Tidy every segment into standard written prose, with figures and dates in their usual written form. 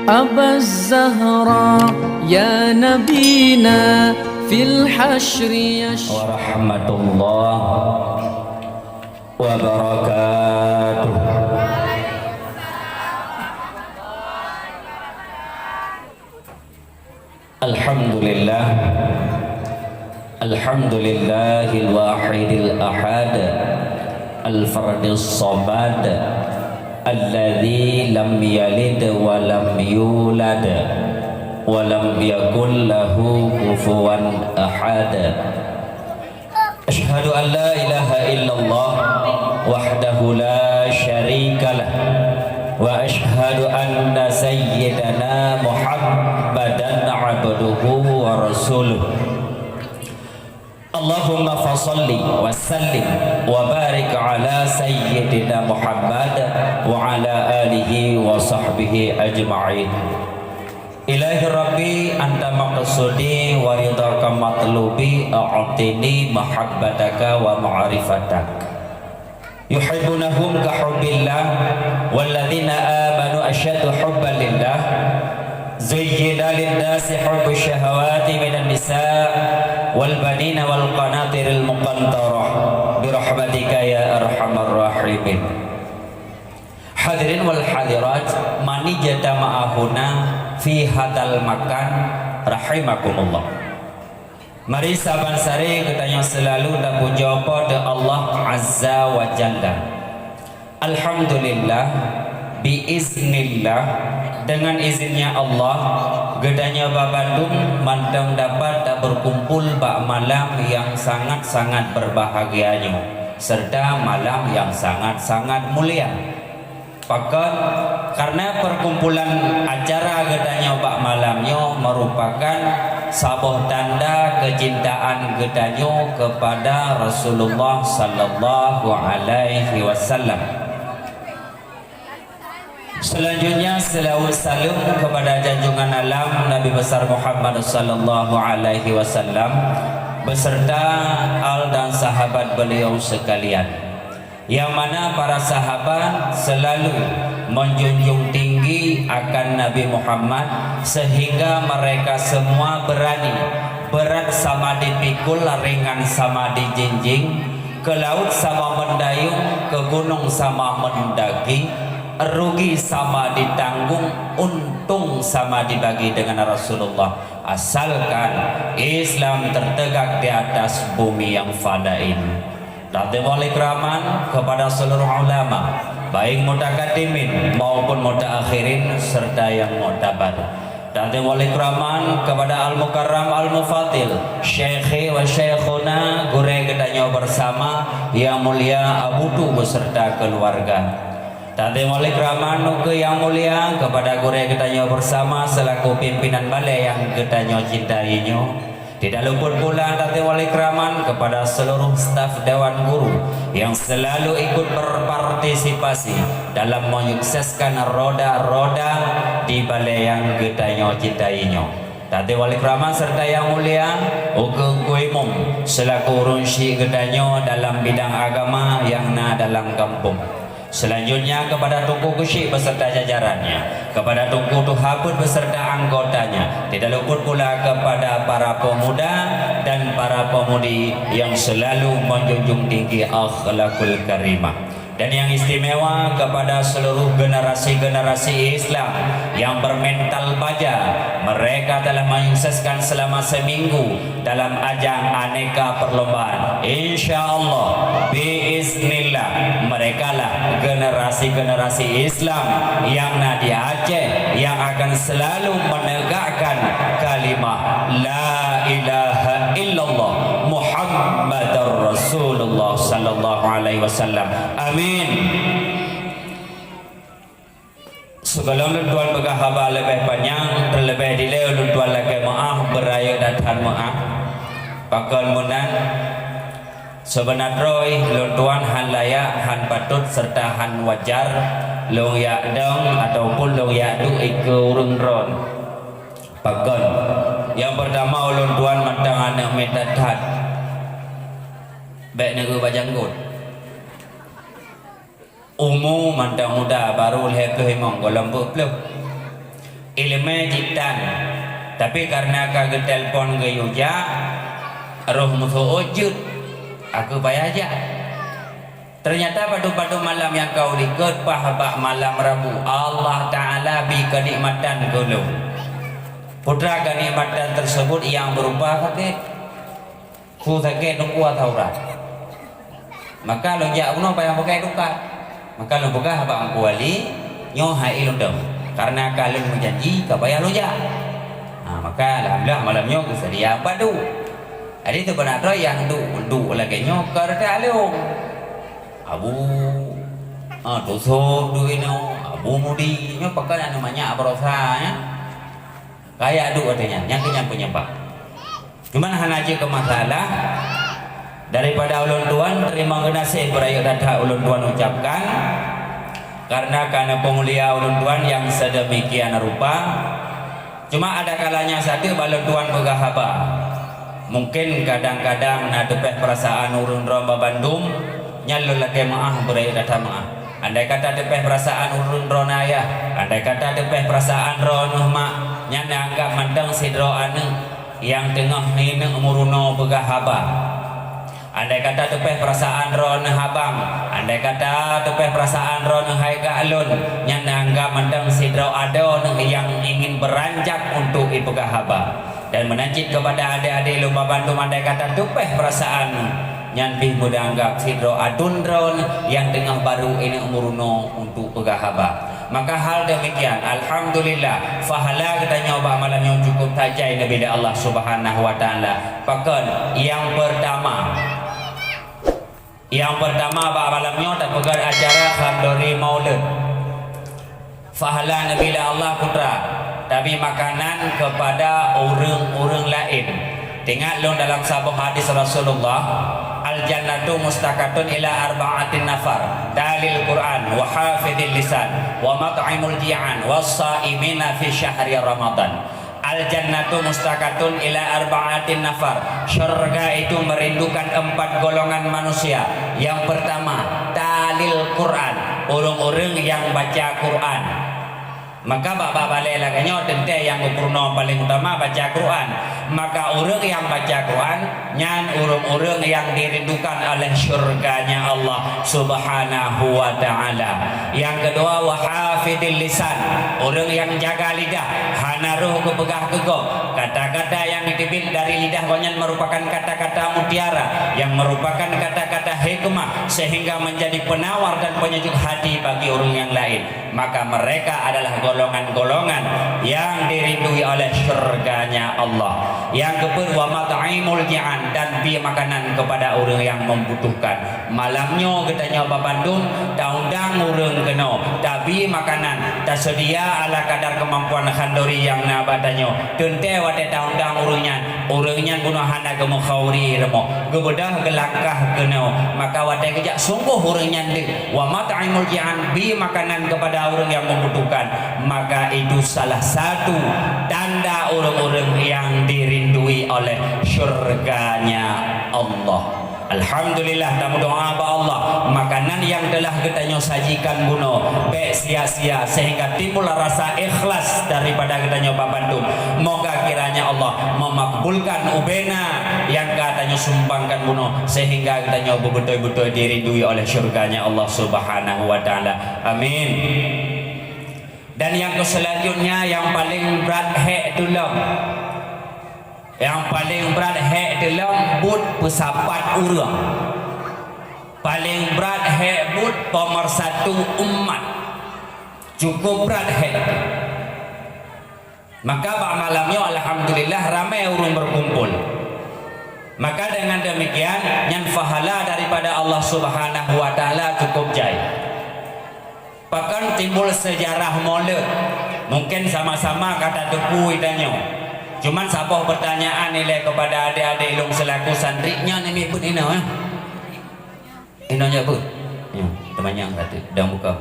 أبا الزهراء يا نبينا في الحشر ورحمة الله وبركاته. الحمد لله الحمد لله الواحد الأحد الفرد الصمد الذي لم يلد ولم يولد ولم يكن له كفوا أحد. أشهد أن لا إله إلا الله وحده لا شريك له وأشهد أن سيدنا محمدا عبده ورسوله. اللهم فصل وسلم وبارك على سيدنا محمد وعلى آله وصحبه أجمعين. إلهي ربي أنت مقصودي ورضاك مطلوبي أعطني محبتك ومعرفتك. يحبونهم كحب الله والذين آمنوا أشد حبا لله. زين للناس حب الشهوات من النساء والبنين والقناطر المقنطرة برحمتك يا أرحم الراحمين. Hadirin wal hadirat mani jama'ahuna fi hadal makan rahimakumullah. Mari saban sare kita selalu dan puja pada Allah Azza wa Jalla. Alhamdulillah biiznillah, dengan izinnya Allah gedanya Babandung mantang dapat berkumpul bak malam yang sangat-sangat berbahagianya serta malam yang sangat-sangat mulia. Pakat karena perkumpulan acara gedanya bak malamnya merupakan sebuah tanda kecintaan gedanya kepada Rasulullah sallallahu alaihi wasallam. Selanjutnya selawat salam kepada junjungan alam Nabi besar Muhammad sallallahu alaihi wasallam beserta al dan sahabat beliau sekalian, yang mana para sahabat selalu menjunjung tinggi akan Nabi Muhammad sehingga mereka semua berani berat sama dipikul, ringan sama dijinjing, ke laut sama mendayung, ke gunung sama mendaki, rugi sama ditanggung, untung sama dibagi dengan Rasulullah, asalkan Islam tertegak di atas bumi yang fana ini. Nanti wali keraman kepada seluruh ulama, baik mutakadimin maupun mutakhirin serta yang mutabar. Nanti wali keraman kepada al-mukarram al-mufatil syekhi wa syekhuna gure gedanya bersama yang mulia Abudu beserta keluarga. Tadi wali keraman ke yang mulia kepada gure gedanya bersama selaku pimpinan balai yang gedanya cintainya. Tidak luput pula tadi wali keraman kepada seluruh staf Dewan Guru yang selalu ikut berpartisipasi dalam menyukseskan roda-roda di balai yang gedanya cintainya. Tadi wali keraman serta yang mulia Uke Kuimum selaku runsi gedanya dalam bidang agama yang dalam kampung. Selanjutnya kepada Tunku Kusyik beserta jajarannya, kepada Tunku Tuhabut beserta anggotanya, tidak luput pula kepada para pemuda dan para pemudi yang selalu menjunjung tinggi akhlakul karimah. Dan yang istimewa kepada seluruh generasi-generasi Islam yang bermental baja, mereka telah menyukseskan selama seminggu dalam ajang aneka perlombaan. InsyaAllah biiznillah mereka lah generasi-generasi Islam yang di Aceh yang akan selalu menegakkan kalimah la ilaha illallah Muhammadar Rasulullah sallallahu alaihi wasallam. Amin. Sebelum tuan berkhabar lebih panjang, terlebih dahulu tuan lagi maaf beraya datang maaf. Pakal munan sebenarnya tuan han layak, han patut serta han wajar, long yak dong ataupun long yak du ikurung ron. Pakal yang pertama ulun tuan mantang anak metatat. Baik negeri bajanggut. Umum mantang muda baru leher ke himong golong peluk. ilmu jitan. Tapi karena kagak telpon ke Yuja, roh musuh ujud, aku bayar aja. Ternyata pada malam yang kau ikut pahabak malam Rabu, Allah Ta'ala bi kenikmatan gulu. Putra kenikmatan tersebut yang berupa sakit, ku sakit nunggu atau ora. Maka lo jak uno bayang pakai duka. Maka lo buka habak angku wali, nyoh hai lo dong. Karena kalian menjanji kau bayar lo jak. Maka alhamdulillah malamnya ku sedia padu. Hari itu benar yang du lagi nyokar talung. Abu tusuk du ini abu mudi nya pakai namanya abrosa ya. Kayak du adanya yang penyebab. Cuman hanaji ke masalah daripada ulun tuan terima nasi berayut data ulun tuan ucapkan karena pemulia ulun tuan yang sedemikian rupa. Cuma ada kalanya satu balon tuan pegahaba. Mungkin kadang-kadang nadepeh perasaan urun romba Bandung nyalul lagi maah berai data maah. Andai kata depeh perasaan urun ronaya, andai kata depeh perasaan ronuh mak nyana anggap mandang sidro anu yang tengah ini umuruno pegahaba. Andai kata tepeh perasaan ron habang, andai kata tepeh perasaan ron hai alun, yang nanggap mendang sidro ado yang ingin beranjak untuk ipegah haba dan menanjit kepada adik-adik lumba Bandung. Andai kata tepeh perasaan yang bih mudah anggap sidro adun ron yang tengah baru ini umuruno untuk pegah haba. Maka hal demikian, alhamdulillah, fahala kita nyoba malam yang cukup tajai Nabi Allah Subhanahu Wa Taala. Bahkan yang pertama Pak malamnya tak pegar acara Khandori Maulid. Fahala Nabi Allah putra, tapi makanan kepada orang-orang lain. Tengok lo dalam sebuah hadis Rasulullah, al jannatu mustaqatun ila arba'atin nafar, dalil Quran wa hafidil lisan wa mat'imul ji'an was-saimina fi syahri Ramadan. Al jannatu mustaqatun ila arba'atin nafar. Syurga itu merindukan 4 golongan manusia. Yang pertama, dalil Quran, orang-orang yang baca Quran. Maka bapak balik lagi tentang yang purno paling utama baca Quran. Maka orang yang baca Quran nyan orang-orang yang dirindukan oleh syurganya Allah Subhanahu Wa Taala. Yang kedua, wahafidil lisan, orang yang jaga lidah, hanaruh kepegah kegok. Kata-kata yang ditipin dari lidah konyan merupakan kata-kata mutiara yang merupakan kata-kata hikmah sehingga menjadi penawar dan penyejuk hati bagi orang yang lain. Maka mereka adalah golongan-golongan yang dirindui oleh syurganya Allah. Yang kedua, mat'imul ji'an, dan bi makanan kepada orang yang membutuhkan. Malamnya kita nyoba Bandung, undang orang kena tapi makanan tak sedia ala kadar kemampuan Khandori yang nabatannya. Tente wate undang orangnya bunuh hana gemu khauri remo gebedah gelangkah kena. Maka wate kejak sungguh orangnya dek wa mat'imul ji'an, bi makanan kepada orang yang membutuhkan. Maka itu salah satu tanda orang-orang yang dirindui oleh syurganya Allah. Alhamdulillah, tamu doa ba Allah, makanan yang telah kita sajikan buno baik sia-sia sehingga timbul rasa ikhlas daripada kita nyoba Bandung. Moga kiranya Allah memakbulkan ubena yang katanya sumbangkan buno sehingga kita nyoba betul-betul dirindui oleh syurganya Allah Subhanahu Wa Taala. Amin. Dan yang selanjutnya yang paling berat tulang. Yang paling berat dalam but pesapat urang. Paling berat but pemersatu umat. Cukup berat Maka malamnya alhamdulillah ramai orang berkumpul. Maka dengan demikian yang fahala daripada Allah Subhanahu Wa Taala cukup jai. Bahkan timbul sejarah Maulid. Mungkin sama-sama kata tepu idanya. Cuman sapoh pertanyaan nilai kepada adik-adik ilung selaku santri-nya ni pun ino ya. Inonya pun. Ya, temannya kata dah buka.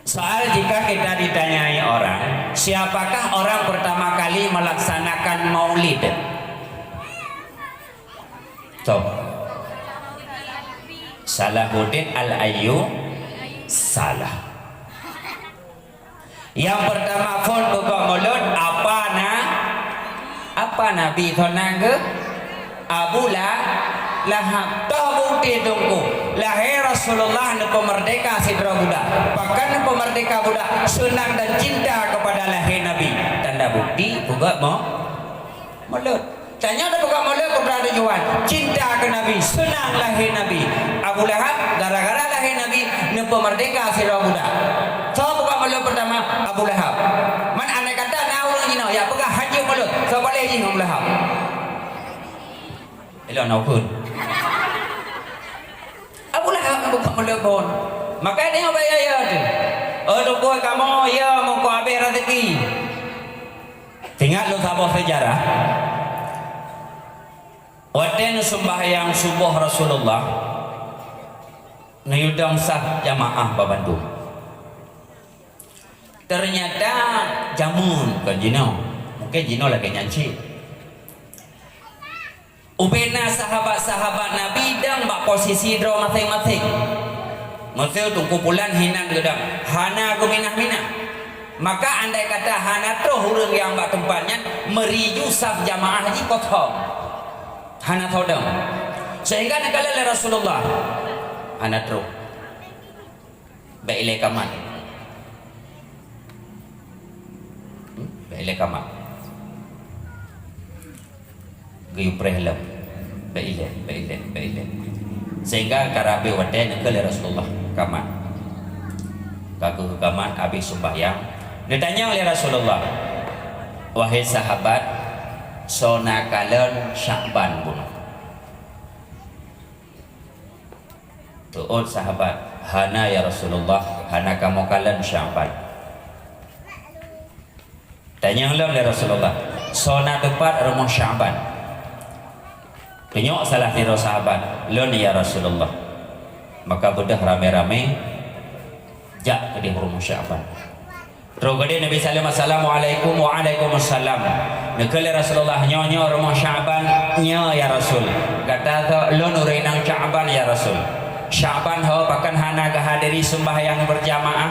Soal jika kita ditanyai orang, siapakah orang pertama kali melaksanakan Maulid? Salahuddin Al-Ayyub salah. Yang pertama pun buka mulut apa Nabi thonang ke Abu Lahab toh bukti tunggu lahir Rasulullah nepo merdeka sidra budak bahkan nepo merdeka budak senang dan cinta kepada lahir Nabi tanda bukti buka mulut tanya ada buka mulut kepada tujuan cinta ke Nabi senang lahir Nabi Abu Lahab gara-gara lahir Nabi nepo merdeka sidra budak so buka mulut pertama Abu Lahab man andai kata naurang jino ya pegah haji mulut so boleh jino Abu Lahab elok naukun Abu Lahab buka mulut pun maka dia bayar ya tu tunggu kamu ya mau kau habis rezeki tinggal lu sabah sejarah waktu sembahyang subuh Rasulullah ngayudang sah jamaah Bandung ternyata jamun ke jino mungkin jino lagi nyanyi ubena sahabat-sahabat Nabi dan bak posisi draw masing-masing mesti tu kumpulan hinan gedang hana guminah-minah maka andai kata hana tu hurung yang bak tempatnya meriju saf jamaah haji kosong hana thodang sehingga nakala Rasulullah hana tu baik kaman baik kaman gayung prehlam baik sehingga karabe wadah ke Rasulullah kaman kaku kaman habis sembahyang ditanya oleh Rasulullah wahai sahabat sona kalen Sya'ban pun tu'ud sahabat hana ya Rasulullah hana kamu kalen Sya'ban tanya oleh Rasulullah sona tepat rumah Sya'ban penyok salah tiru sahabat lon ya Rasulullah maka bedah rame-rame jak ke di rumah Sya'ban terus gede Nabi sallallahu assalamualaikum waalaikumsalam nekele Rasulullah nyonya rumah Sya'ban nya ya Rasul kata lon urinang Sya'ban ya Rasul Sya'ban ho pakan hana kehadiri sembahyang berjamaah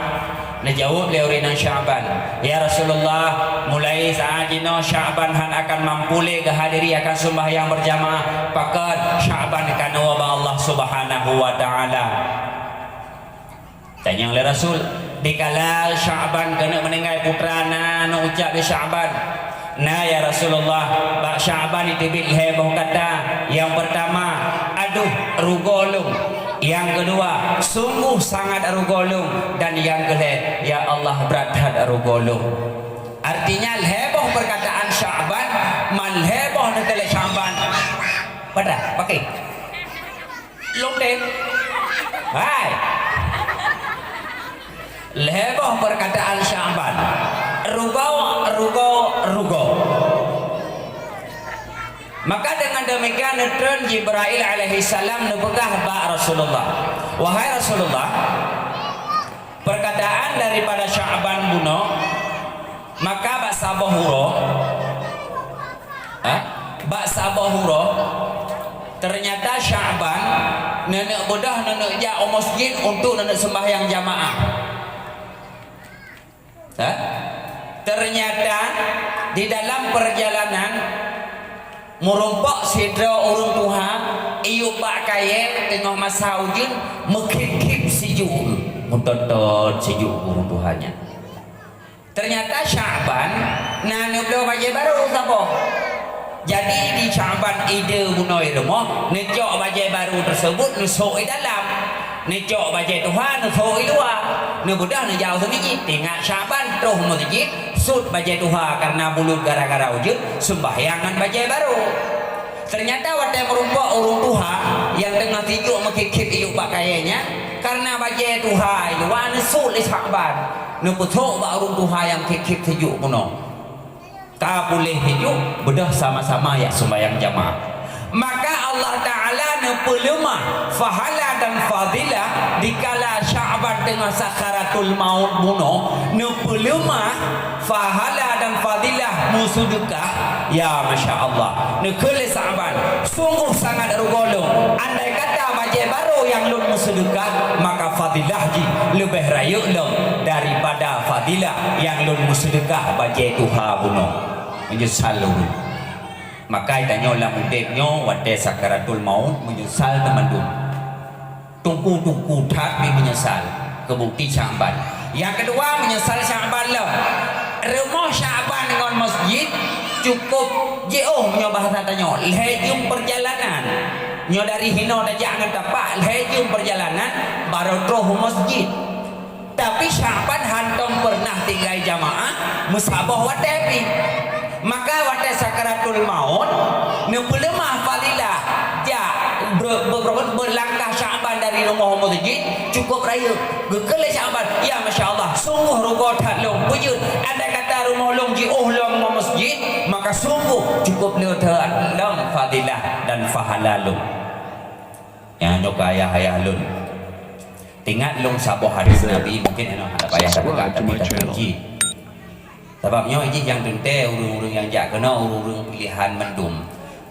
Najawab le urinang Sya'ban ya Rasulullah mulai saat jino Sya'ban han akan mampule kehadiri akan sembahyang berjamaah pakat Sya'ban akan wabah Allah subhanahu wa ta'ala tanya oleh Rasul dikala Sya'ban kena meninggal putrana nak ucap di Sya'ban nah ya Rasulullah bak Sya'ban itu bil heboh kata yang pertama aduh rugolung yang kedua sungguh sangat rugolung dan yang ketiga ya Allah berat rugolung artinya heboh perkataan Sya'ban man heboh nekele Sya'ban pada pakai lonten hai heboh perkataan Sya'ban rugo maka dengan demikian netron Jibril alaihi salam nebegah ba Rasulullah wahai Rasulullah perkataan daripada Sya'ban buno maka bak sabahuro ternyata Sya'ban nenek bodah nenek ja masjid untuk nenek sembahyang jamaah ternyata di dalam perjalanan merompak sidra urung Tuhan iu bak kaya tengah masa ujin mekip-kip sijuk mentonton sijuk urung Tuhannya ternyata Sya'ban nah nublo baju baru sabo jadi di Sya'ban ide bunoi rumah nejok baju baru tersebut nusuk di dalam nejok baju Tuhan nusuk di luar nebudah nejauh semiji tengah Sya'ban terus masjid sud baju Tuhan karena bulut gara-gara wujud sembahyangan baju baru ternyata waktu merumpak urung Tuhan yang tengah tijuk mekikip iuk pakaiannya karena baju Tuhan luar nusuk di Sya'ban nuputuk bak urung Tuhan yang kikip tijuk puno tak boleh hidup bedah sama-sama ya sembahyang jamaah maka Allah Ta'ala nepelumah fahala dan fadilah dikala Sya'ban tengah sakaratul maut bunuh nepelumah fahala dan fadilah musudukah ya Masya Allah nekele Sya'ban sungguh sangat rugolong andai kata baje baru yang lun musudukah maka fadilah ji lebih rayuk lom daripada kepada fadilah yang lun musdekah bagi Tuhan buno menyesal lun. Maka tanya lah mudeknya wate sakaratul maut menyesal teman-teman. Tungku tapi menyesal kebukti Syaban. Yang kedua menyesal Syaban lah. Rumah Syaban dengan masjid cukup jauh nyo bahasa tanya. Lejum perjalanan. Nyo dari hino dah jangan tapak lejum perjalanan baru troh masjid. Tapi Syaban hantam pernah tinggal jamaah musabah watepi. Maka wate sakaratul maut nebelemah fadilah ja berlangkah Syaban dari rumah masjid cukup raya gekele Syaban ya Masya Allah sungguh rugo tak long bujud ada kata rumah long ji long masjid maka sungguh cukup leuthat long fadilah dan fahala long yang nyok ayah lun tingat long saboh hadis Nabi mungkin ada payah tak tapi tak sebabnya ini yang tente urung-urung yang jak kena urung-urung pilihan mendum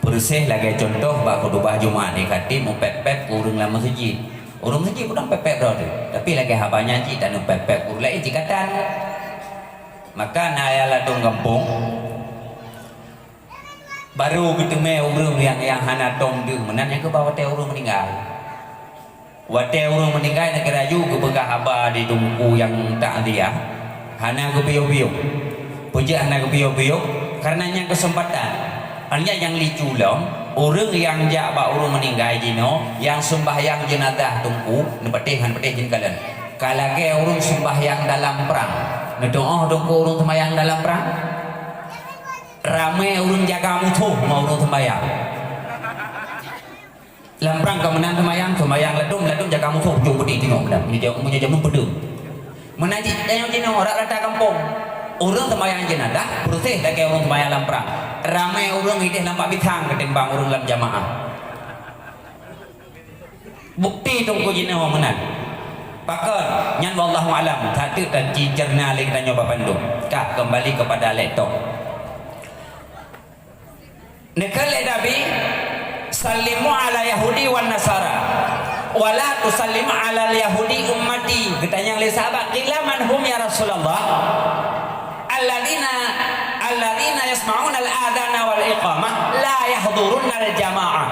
bersih lagi contoh bak khutbah Jumat ni kati mau pepek urung lah masjid urung masjid pun pepek dah tu tapi lagi habanya cik tak nak pepek urung lain cikatan maka nayalah dong kampung baru ketemu urung yang hana tong deng menan yang ke bawah teh urung meninggal wate urung meninggal nak raju ke bekah haba di dungku yang tak dia hana ke biok-biok puja hana ke biok-biok karenanya kesempatan hanya yang liculong orang yang jak bak urung meninggal jino yang sembahyang jenazah tungku nepetih jen kalian kalau ke urung sembahyang dalam perang nedoh dongku urung sembahyang dalam perang ramai urung jaga musuh mau urung sembahyang dalam perang kemenang sembahyang ledum jaga musuh jom pedih tengok dah punya jamu pedih menajik tengok jino orang rata kampung urung sembahyang jenazah bersih lagi urung sembahyang dalam perang ramai urung idih lampak bitang ketimbang urung dalam jamaah bukti tunggu jina menang pakar nyan wallahu alam satu dan cicerna lagi tanya bapak pandu kak kembali kepada laptop nekale Nabi sallimu ala Yahudi wan Nasara wala tusallimu ala Yahudi ummati ketanya oleh sahabat qila man hum ya Rasulullah alladzina yasma'una al-adana wal iqamah la yahduruna al-jamaah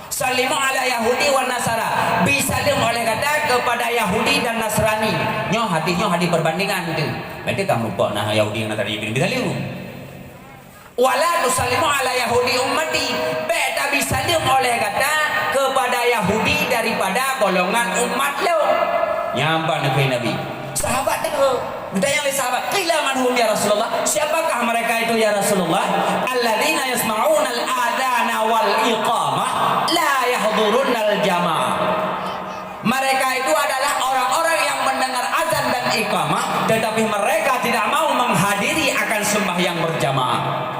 sallimu ala Yahudi wan Nasara bisalim oleh kata kepada Yahudi dan Nasrani nyo hadis perbandingan itu berarti kamu lupa nah Yahudi dan Nasrani bisalim wala tusallimu ala Yahudi ummati beta bisalim oleh kata kepada Yahudi daripada golongan umat lo nyampan Nabi sahabat itu bertanya oleh sahabat qila man hum ya Rasulullah siapakah mereka itu ya Rasulullah alladzina yasma'una al-adana wal iqamah la yahduruna al-jamaah mereka itu adalah orang-orang yang mendengar azan dan iqamah tetapi mereka tidak mau menghadiri akan sembahyang berjamaah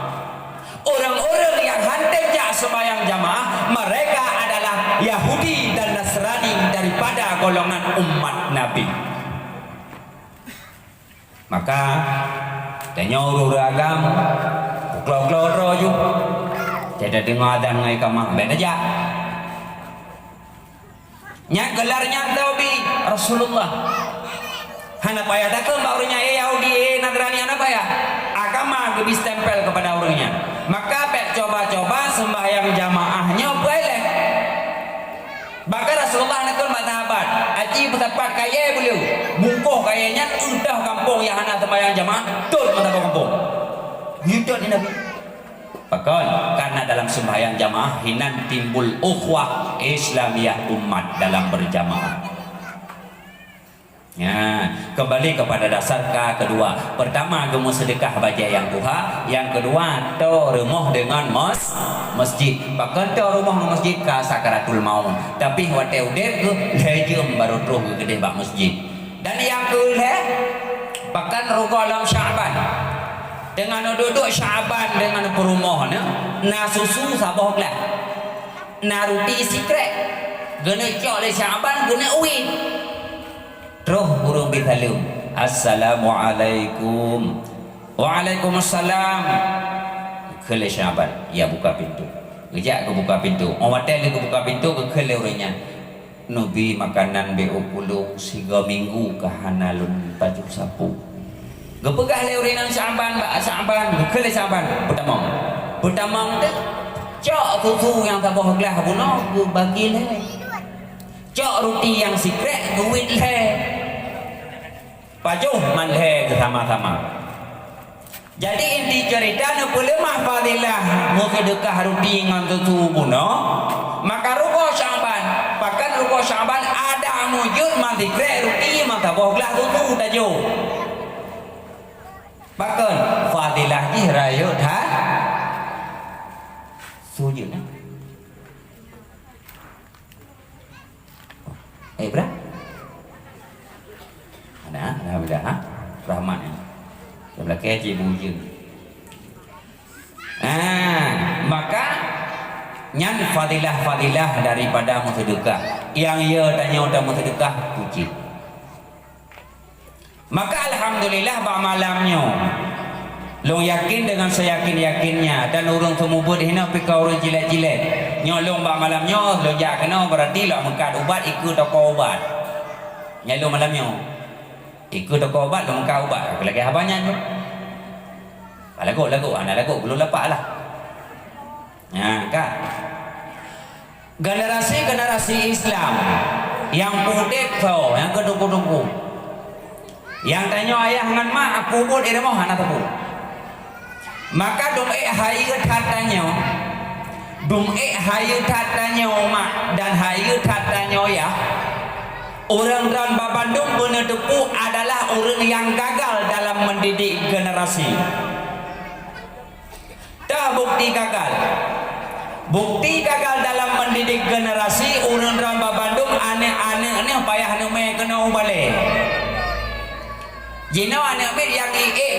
orang-orang yang hantarnya sembahyang jamaah mereka adalah Yahudi dan Nasrani daripada golongan umat Nabi. Maka tanya urut agam klok-klok ju tidak dengar dan ngai kamah ben aja nya gelarnya Nabi Rasulullah hana payah dakem barunya Yahudi Nasrani ana payah agama gebis tempel kepada orangnya maka pek coba-coba sembahyang jamaahnya boleh bahkan Rasulullah nakul sahabat aji bersahabat kaya beliau bungkuh kayanya udah kampung yang hana sembahyang jamaah tut mata kampung gitu ni Nabi bahkan karena dalam sembahyang jamaah hinan timbul ukhuwah Islamiyah umat dalam berjamaah. Ya, kembali kepada dasar kedua. Pertama, gemu sedekah bagi yang Tuhan. Yang kedua, to rumah dengan masjid. Bahkan to rumah masjid ka sakaratul maut. Tapi wate udep ke lejum baru terus gede bak masjid. Dan yang kedua, bahkan rugo dalam Syaban. Dengan duduk Syaban dengan perumahan, na susu sabah lah. Na roti sikret. Guna cok le Syaban guna uin. Terus burung bitalum Assalamualaikum Waalaikumsalam Kele Syaban ya buka pintu kejap ke buka pintu orang hotel ke buka pintu ke kele orangnya nubi makanan beupulung 3 minggu kahanalun baju sapu. Gepegah le urinan Syaban, gekele Syaban pertama tu cok tutu yang tak boh gelah buno gu bagi le. Cok roti yang secret duit le. Pajuh man le sama-sama. Jadi inti cerita nu pula mah fadilah mu sedekah roti ngan tutu buno. Maka ruko Syaban, bahkan ruko Syaban ada mujud man secret roti man tak boh gelah tutu tajo. Bahkan fadilah ni raya dah sujud ni. Bra? Alhamdulillah ha? Rahmat ni. Sebelah kecil bujur. Maka nyan fadilah daripada sedekah. Yang ia tanya udah sedekah puji. Maka alhamdulillah bak malamnya long yakin dengan seyakin-yakinnya dan urang semubut hina pika urang jilat-jilat nyolong bak malamnya lo jak kena berarti lo mengkat ubat ikut toko obat nyalong malamnya ikut toko obat lo mengkat ubat lagi habanya tu lagu anak lagu belum lepak lah kan generasi Islam yang pudek tau yang kedungku yang tanya ayah dengan mak aku pun dia mau anak aku maka dum'e hayu tatanya mak dan hayu tatanya ya orang dan Babandung benar tepu adalah orang yang gagal dalam mendidik generasi. Dah bukti gagal dalam mendidik generasi orang dan Babandung aneh-aneh ni payah nume kena ubale. Jino anak mit yang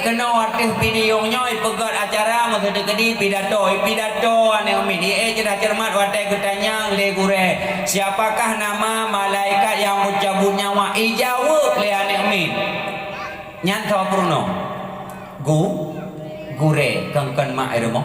kena artis video nyoy pegat acara masa dekedi pidato anak mit cerah cermat watai ketanya le gure siapakah nama malaikat yang mencabut nyawa jawab le anak mit nyan tho pruno gure kengken mak irmo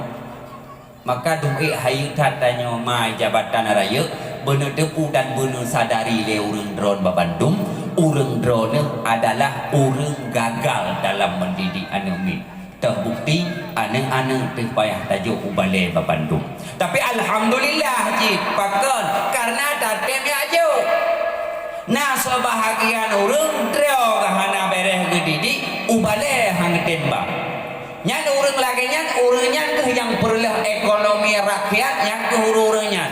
maka duit hayu tatanya mai jabatan raya benar depu dan benar sadari le urang dron Babandung urang drone adalah urang gagal dalam mendidik anak mit terbukti anak-anak terpayah tajuk ubale Babandung tapi alhamdulillah cik pakon karena tatem ya jo nah sebahagian urang trio kahana bereh dididik ubale hang tembak nyan urang lagi nyan urangnya yang perlah ekonomi rakyat yang ke urangnya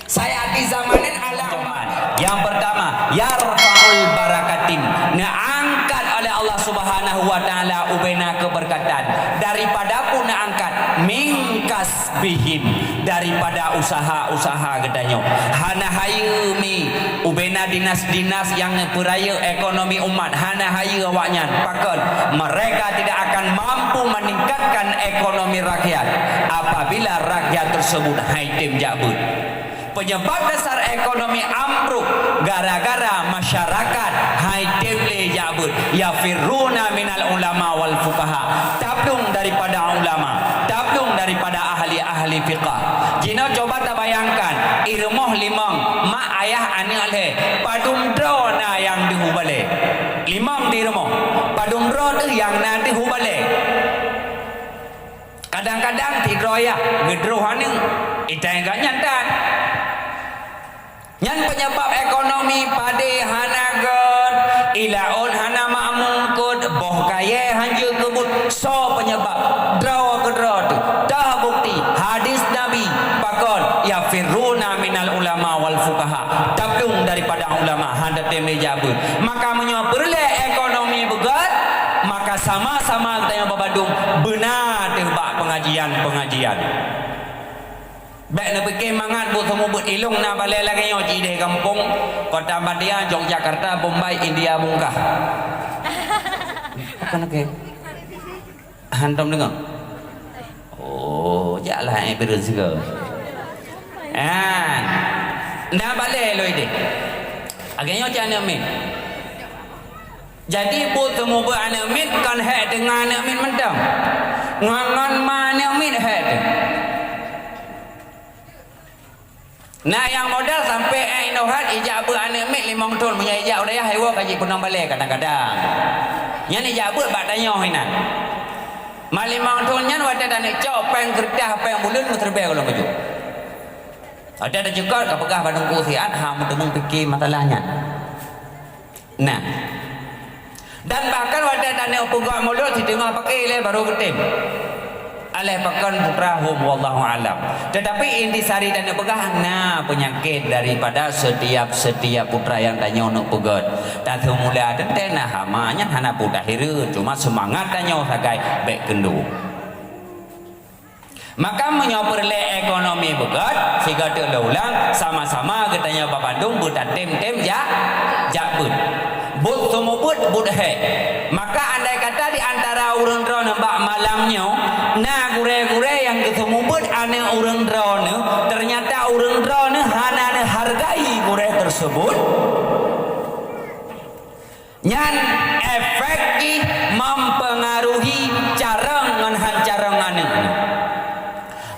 saya di zamanin alaman yang pertama yarfa'ul barakatin angkat oleh Allah Subhanahu wa taala ubena keberkatan daripada pun angkat mingkas bihim daripada usaha-usaha gedanyo hana hayu mi ubena dinas-dinas yang peraya ekonomi umat hana hayu awaknya pakon mereka tidak akan mampu meningkatkan ekonomi rakyat apabila rakyat tersebut haitim jabut. Penyebab dasar ekonomi ambruk gara-gara masyarakat haitimle jabut yafiruna minal ulama wal fuqaha tablung daripada ulama tablung daripada ahli-ahli fiqah jina coba tak bayangkan irmoh limang mak ayah anak le padum drona yang dihubale limang di irmoh padum drona yang nanti hubale kadang-kadang tidroya gedrohane itai gak nyantan yang penyebab ekonomi pade hanagon ilaun hana ma'mungkud boh kaya hanju kebut so penyebab draw kedrod dah bukti hadis Nabi pakon ya firuna minal ulama wal fuqaha tablung daripada ulama hendak temne jabut maka menyo perle ekonomi begat maka sama-sama kita yang Babandung benar tebak pengajian baik nak fikir mangat buat semua buat ilung nak balik lagi yang di kampung Kota Badia, Yogyakarta, Bombay, India, Bungkah. Apa nak ke? Hantam dengar? Oh, jalan yang berusaha. Nak balik lo ini. Agaknya macam anak min. Jadi buat semua buat anak min kan hak dengan anak min mendam. Ngangan mana min hak. Nah yang modal sampai Indohat ijak ber anak mek 5 tahun punya ijak udah ya hewa kaji punang balik kadang-kadang. Yang ijak ber bak tanya hinan. Mal 5 tahun nyan wadah dan cok peng kerdah peng bulan mu terbang kalau baju. Ada juga ka pegah badung kusian ha mu demung fikir masalahnya. Nah. Dan bahkan wadah dan pegah mulut di tengah pakai le baru ketim. Alih pakan putrahum wallahu alam. Tetapi intisari dan pegahan nah penyakit daripada setiap putra yang tanya untuk pegat. Tak semula tena hamanya hana putra hiru cuma semangat tanya sagai baik kendu. Maka menyoperle ekonomi pegat sehingga ulang sama-sama katanya Bandung buta tem jakbut. But semubut but he. Maka andai kata di antara urang drone mbak malamnya nah gure-gure yang kesemubut ane urang drone ternyata urang drone hana hargai gure tersebut nyan efeki mempengaruhi carang ngan hancarang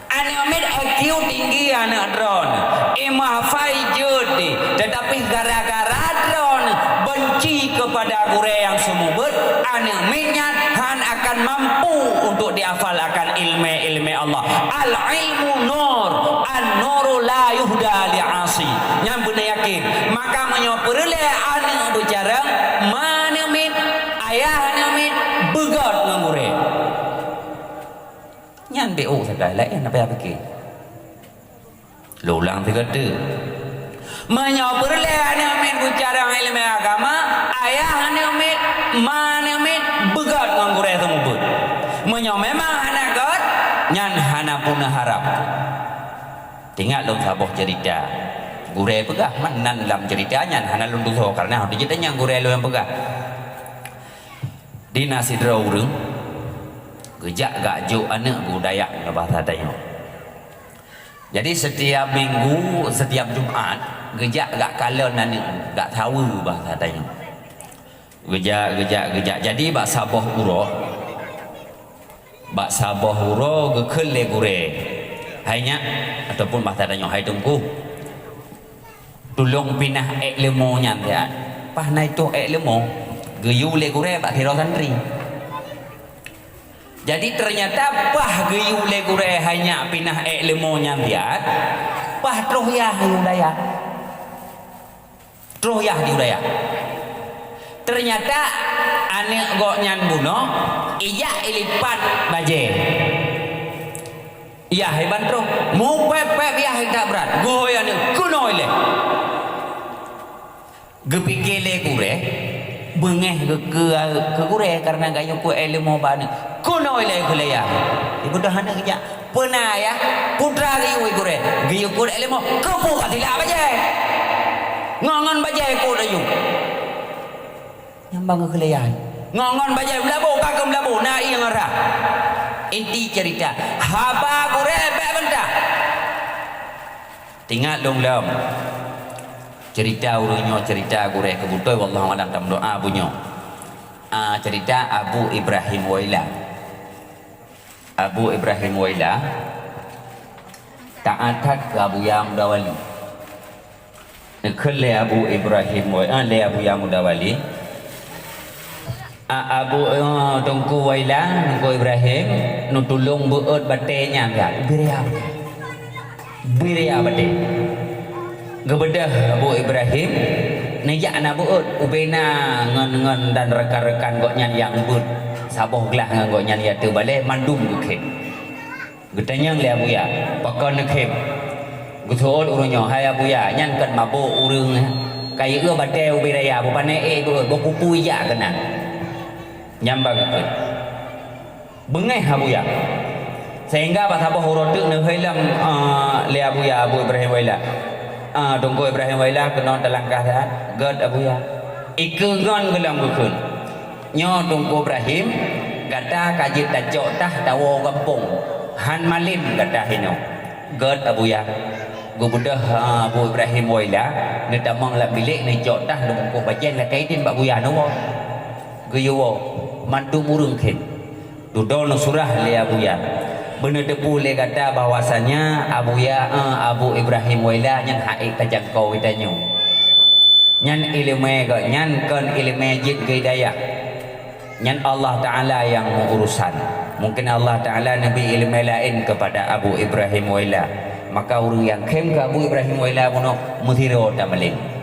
ane amid IQ tinggi anak drone imah faijudi tetapi gara-gara drone benci kepada gure yang semubut anak minyak han akan mampu untuk dihafalkan ilmu Allah. Al-ilmu nur, an-nuru la yuhda li'asi. Yang benar yakin. Maka menyoperle anak bicara mana min ayah min begat ngure. Nyan BO sekali lain apa yang fikir. Lulang tiga tu. Menyoperle anak min bicara ilmu agama, ayah min mana min begat ngure semubut. Memang anak God nyan hana punah harap. Tinggal long saboh cerita. Gure pegah manan dalam cerita nyan hana long dosa karena hati kita yang gure lo yang pegah. Di nasi draurung gejak gak jo anak budaya bahasa tanya. Jadi setiap minggu, setiap Jumaat gejak gak kalon anak gak tahu bahasa tanya. Gejak. Jadi bak saboh uroh bak sabah huro gekele gure hanya ataupun bahasa tanya hai tungku tulung pinah lemo nya ya pah nai tu lemo geyu le gure bak hiro santri jadi ternyata pah geyu le gure hanya pinah lemo nya dia pah trohyah di udaya ternyata anak gok nyan buno ijak ilipat baje iya hebat terus mu pepe biah tak berat goya ni kuno ile gepikir le gure bengeh ke gure karena gayo ku ilmu bani kuno ile gule ya ibu dah hana kerja pernah ya putra gayo gure gayo ku ilmu kepu katila baje ngongon baje ku dayu yang bangga kelayan ngongon bajai melabu kakak melabu nai yang arah inti cerita haba gure be benda tinggal long cerita urunyo cerita gure kebutuh wallahu alam dalam doa bunyo cerita Abu Ibrahim Waila ta'atat ke Abu Yamudawali nekele Abu Ibrahim Waila le Abu Yamudawali Abu Tungku Waila Tungku Ibrahim nutulung beut batenya enggak biria bate gebedah Abu Ibrahim nejak na beut ubena ngon dan rekan-rekan gok nyan yang but saboh gelah ngan gok nyan ya tu balik mandum ke getanya le Abu ya pakon ke guthol urunyo hai Abu ya nyan kan mabo urung kai ưa bate ubiraya bu pane beut bo pupu ya kana nyambang ke bengai Abu ya sehingga pas apa huruf tu nak hilang le Abu ya Abu Ibrahim Waila Tunggu Ibrahim Waila kena dalam keadaan God Abu ya ikungan gelam gukun nyo Tunggu Ibrahim kata kaji tajok tah tawo kampung han malim kata hino God Abu ya gubudah Abu Ibrahim Waila ni tamang la bilik ni jok tah Tunggu bajen la kaitin Abu ya no guyo mantu murung khen dudol surah le Abu ya Benar tepu le kata bahwasanya Abu Ibrahim Waila nyan haik kajangkau itanyo. Nyan ilmu ke nyan kan ilmu jid hidayah. Nyan Allah Taala yang mengurusan. Mungkin Allah Taala nabi ilmu lain kepada Abu Ibrahim Waila. Maka orang yang kem ke Abu Ibrahim Waila puno muthiro tamalin.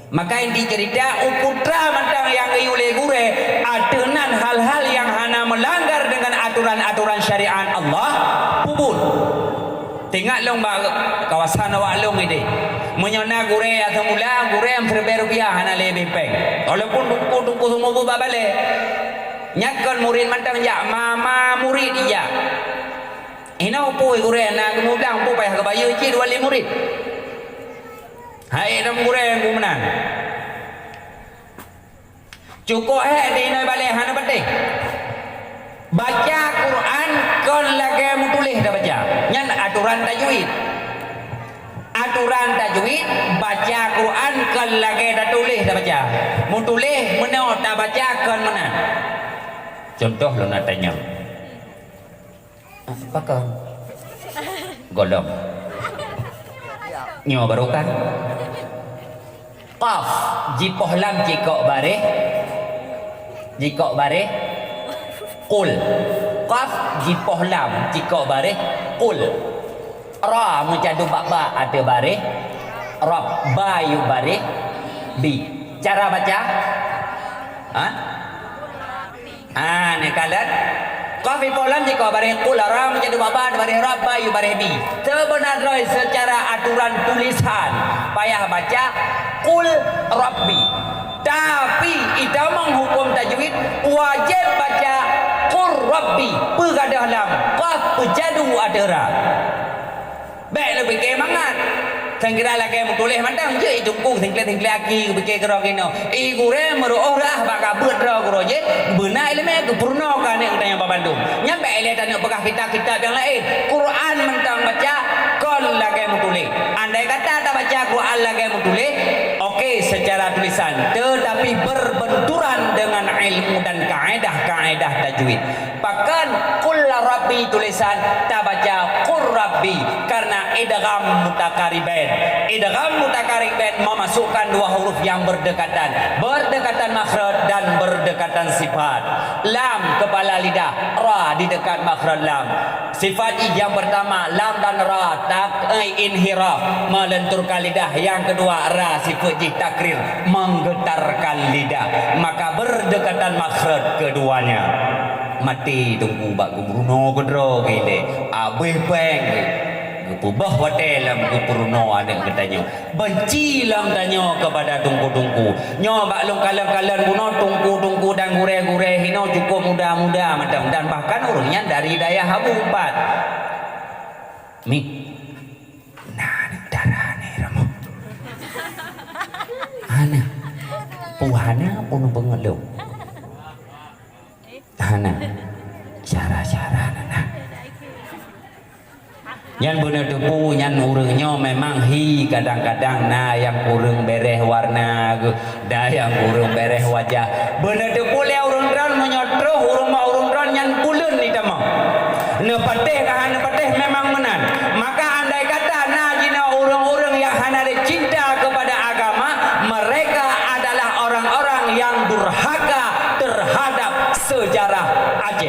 Maka yang dicerita putra mantang yang ayule gure adenan hal-hal yang hana melanggar dengan aturan-aturan syariat Allah pupul. Tengok long kawasan awak long ini. Menyona gure atau mula gure yang berberupiah hana lebih peng. Walaupun tungku semua buat balik. Nyakkan murid mantang ya mama murid iya. Ina upui gure nak kemudian upui payah kebayu cik wali murid. Hai dalam gure yang menang. Cukup di noi balik hana penting. Baca Quran kon lagi mutulis dah baca. Nyan aturan tajwid. Aturan tajwid baca Quran kon lagi dah tulis dah baca. Mutulis menau tak baca kon mana. Contoh lu nak tanya. Apa kon? Golong. Nyo baru kan? Qaf jipoh lam jikok bareh. Jikok bareh qul. Qaf jipoh lam jikok bareh qul. Ra menjadu baba ada bareh. Rab bayu bareh bi. Cara baca? Ni kalat Qaf jipoh lam jikok bareh qul. Ra menjadu baba ada bareh rab bayu bareh bi. Sebenarnya secara aturan tulisan payah baca qul rabbi. Tapi itu menghukum tajwid wajib baca qur rabbi pegadah lam qaf pejadu adara. Baik lebih ke mangat. Sangkira lagi mutulis mandang je itu kung singkle aki beke kero kino. Gure meruoh dah baka bedra guru je benar ilmu kepurno kan yang tanya Bandung. Nyampe ile tanya bekah kitab-kitab yang lain. Quran mentang baca kon lagi mutulis. Andai kata tak baca Quran lagi mutulis, okey secara tulisan, tetapi berbenturan dengan ilmu dan kaedah tajwid. Bahkan qul rabbi tulisan tak baca qur rabbi karena idgham mutakaribain. Idgham mutakaribain memasukkan dua huruf yang berdekatan makhraj dan berdekatan sifat. Lam kepala lidah, ra di dekat makhraj lam. Sifat yang pertama lam dan ra inhiraf melenturkan lidah. Yang kedua ra sifat takrir menggetarkan lidah. Maka berdekatan makhraj keduanya. Mati tunggu bak Bruno kedro gile abeh peng pubah hotel lam Bruno ada katanya benci lam tanya kepada tungku nyo bak long kalan buno tungku dan gure hino cukup muda macam dan bahkan orangnya dari daya Habu 4 mi nah darah ni ramo ana puhana pun pengeluh Hana cara-cara nana yang benar tepu yang urungnya memang kadang-kadang yang kurung bereh warna dah yang kurung bereh wajah benar tepu le urung dran menyotro urung dran yang pulen ni tamang nepateh memang menan maka andai kata jina urung-urung yang hana ada cinta kepada agama mereka adalah orang-orang yang durhaka terhadap sejarah Aceh.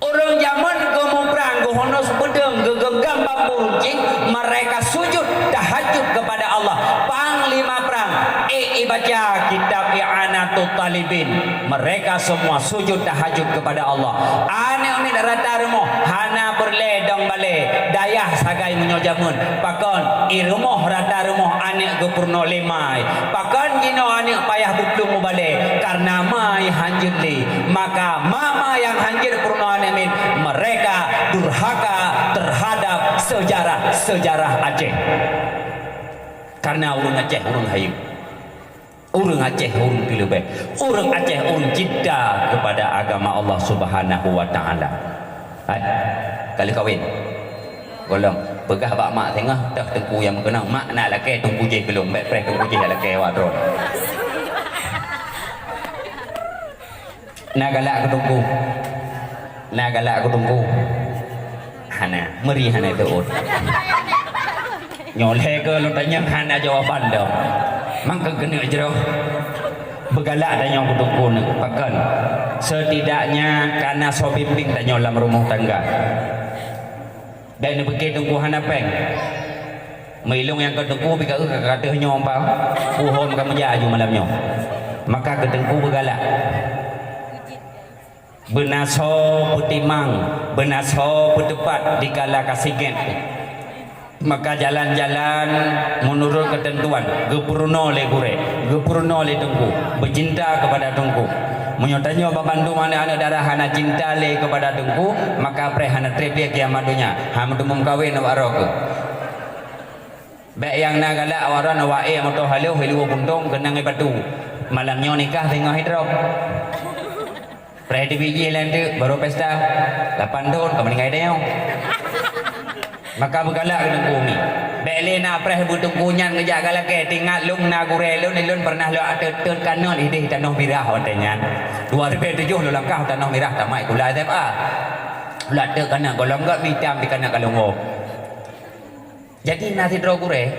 Orang zaman kemuprang gohonos bedeng gegegam bambu runcing mereka sujud tahajud kepada Allah. Panglima perang baca kitab I'anatul Talibin. Mereka semua sujud tahajud kepada Allah. Ane umi rata rumoh hana berledong balik dayah sagai menyojamun. Pakon irumoh rata rumoh ane gepurno lemai. Pakon gino ane payah buklung balik karena mai hanjir li. Maka mama yang hanjir purno ane min mereka durhaka terhadap sejarah Aceh. Karena urung Aceh urung hayu. Urang Aceh urang pilih baik. Urang Aceh urang cinta kepada agama Allah Subhanahu wa taala. Kali kahwin. Golong pegah bak mak tengah dah tengku yang mengenang mak nak laki tunggu je belum baik preh tunggu je laki awak drone. Nak galak ke tunggu. Nah galak aku tunggu. Hana, meri hana itu. Nyoleh ke lu tanya hana jawaban dah. Mangka kena jero. Begalak tanya aku tunggu ni. Pakan. Setidaknya karena so bimbing tanya dalam rumah tangga. Dan ni pergi tunggu hana peng. Melung yang ketengku bika kata nyom pa. Puhon kamu jaju malamnya. Maka ketengku begalak. Benaso putimang, benaso putepat dikala kasigen. Maka jalan-jalan menurut ketentuan. Gepurno le gure, gepurno le tungku. Bercinta kepada tungku. Menyotanya babandu mana anak darah hana cinta le kepada tungku. Maka pre hana trepia kiamat dunia. Hamdu mengkawin warok. Baik yang nagala awaran wae moto halu helu buntung kenang batu. Malamnya nikah tengah hidrop. Pre di biji lantu baru pesta 8 tahun kau meninggal dia. Maka bergalak dengan bumi. Bele na preh butuh kunyan ngejak galak ke tinggal lung na gurelun ilun pernah lo atet kanon ide tanah mirah watenya. 2007 lo langkah tanah mirah tamai kula SMA. Ulat te kana golong gak mitam di kana kalongo. Jadi nasi dro gure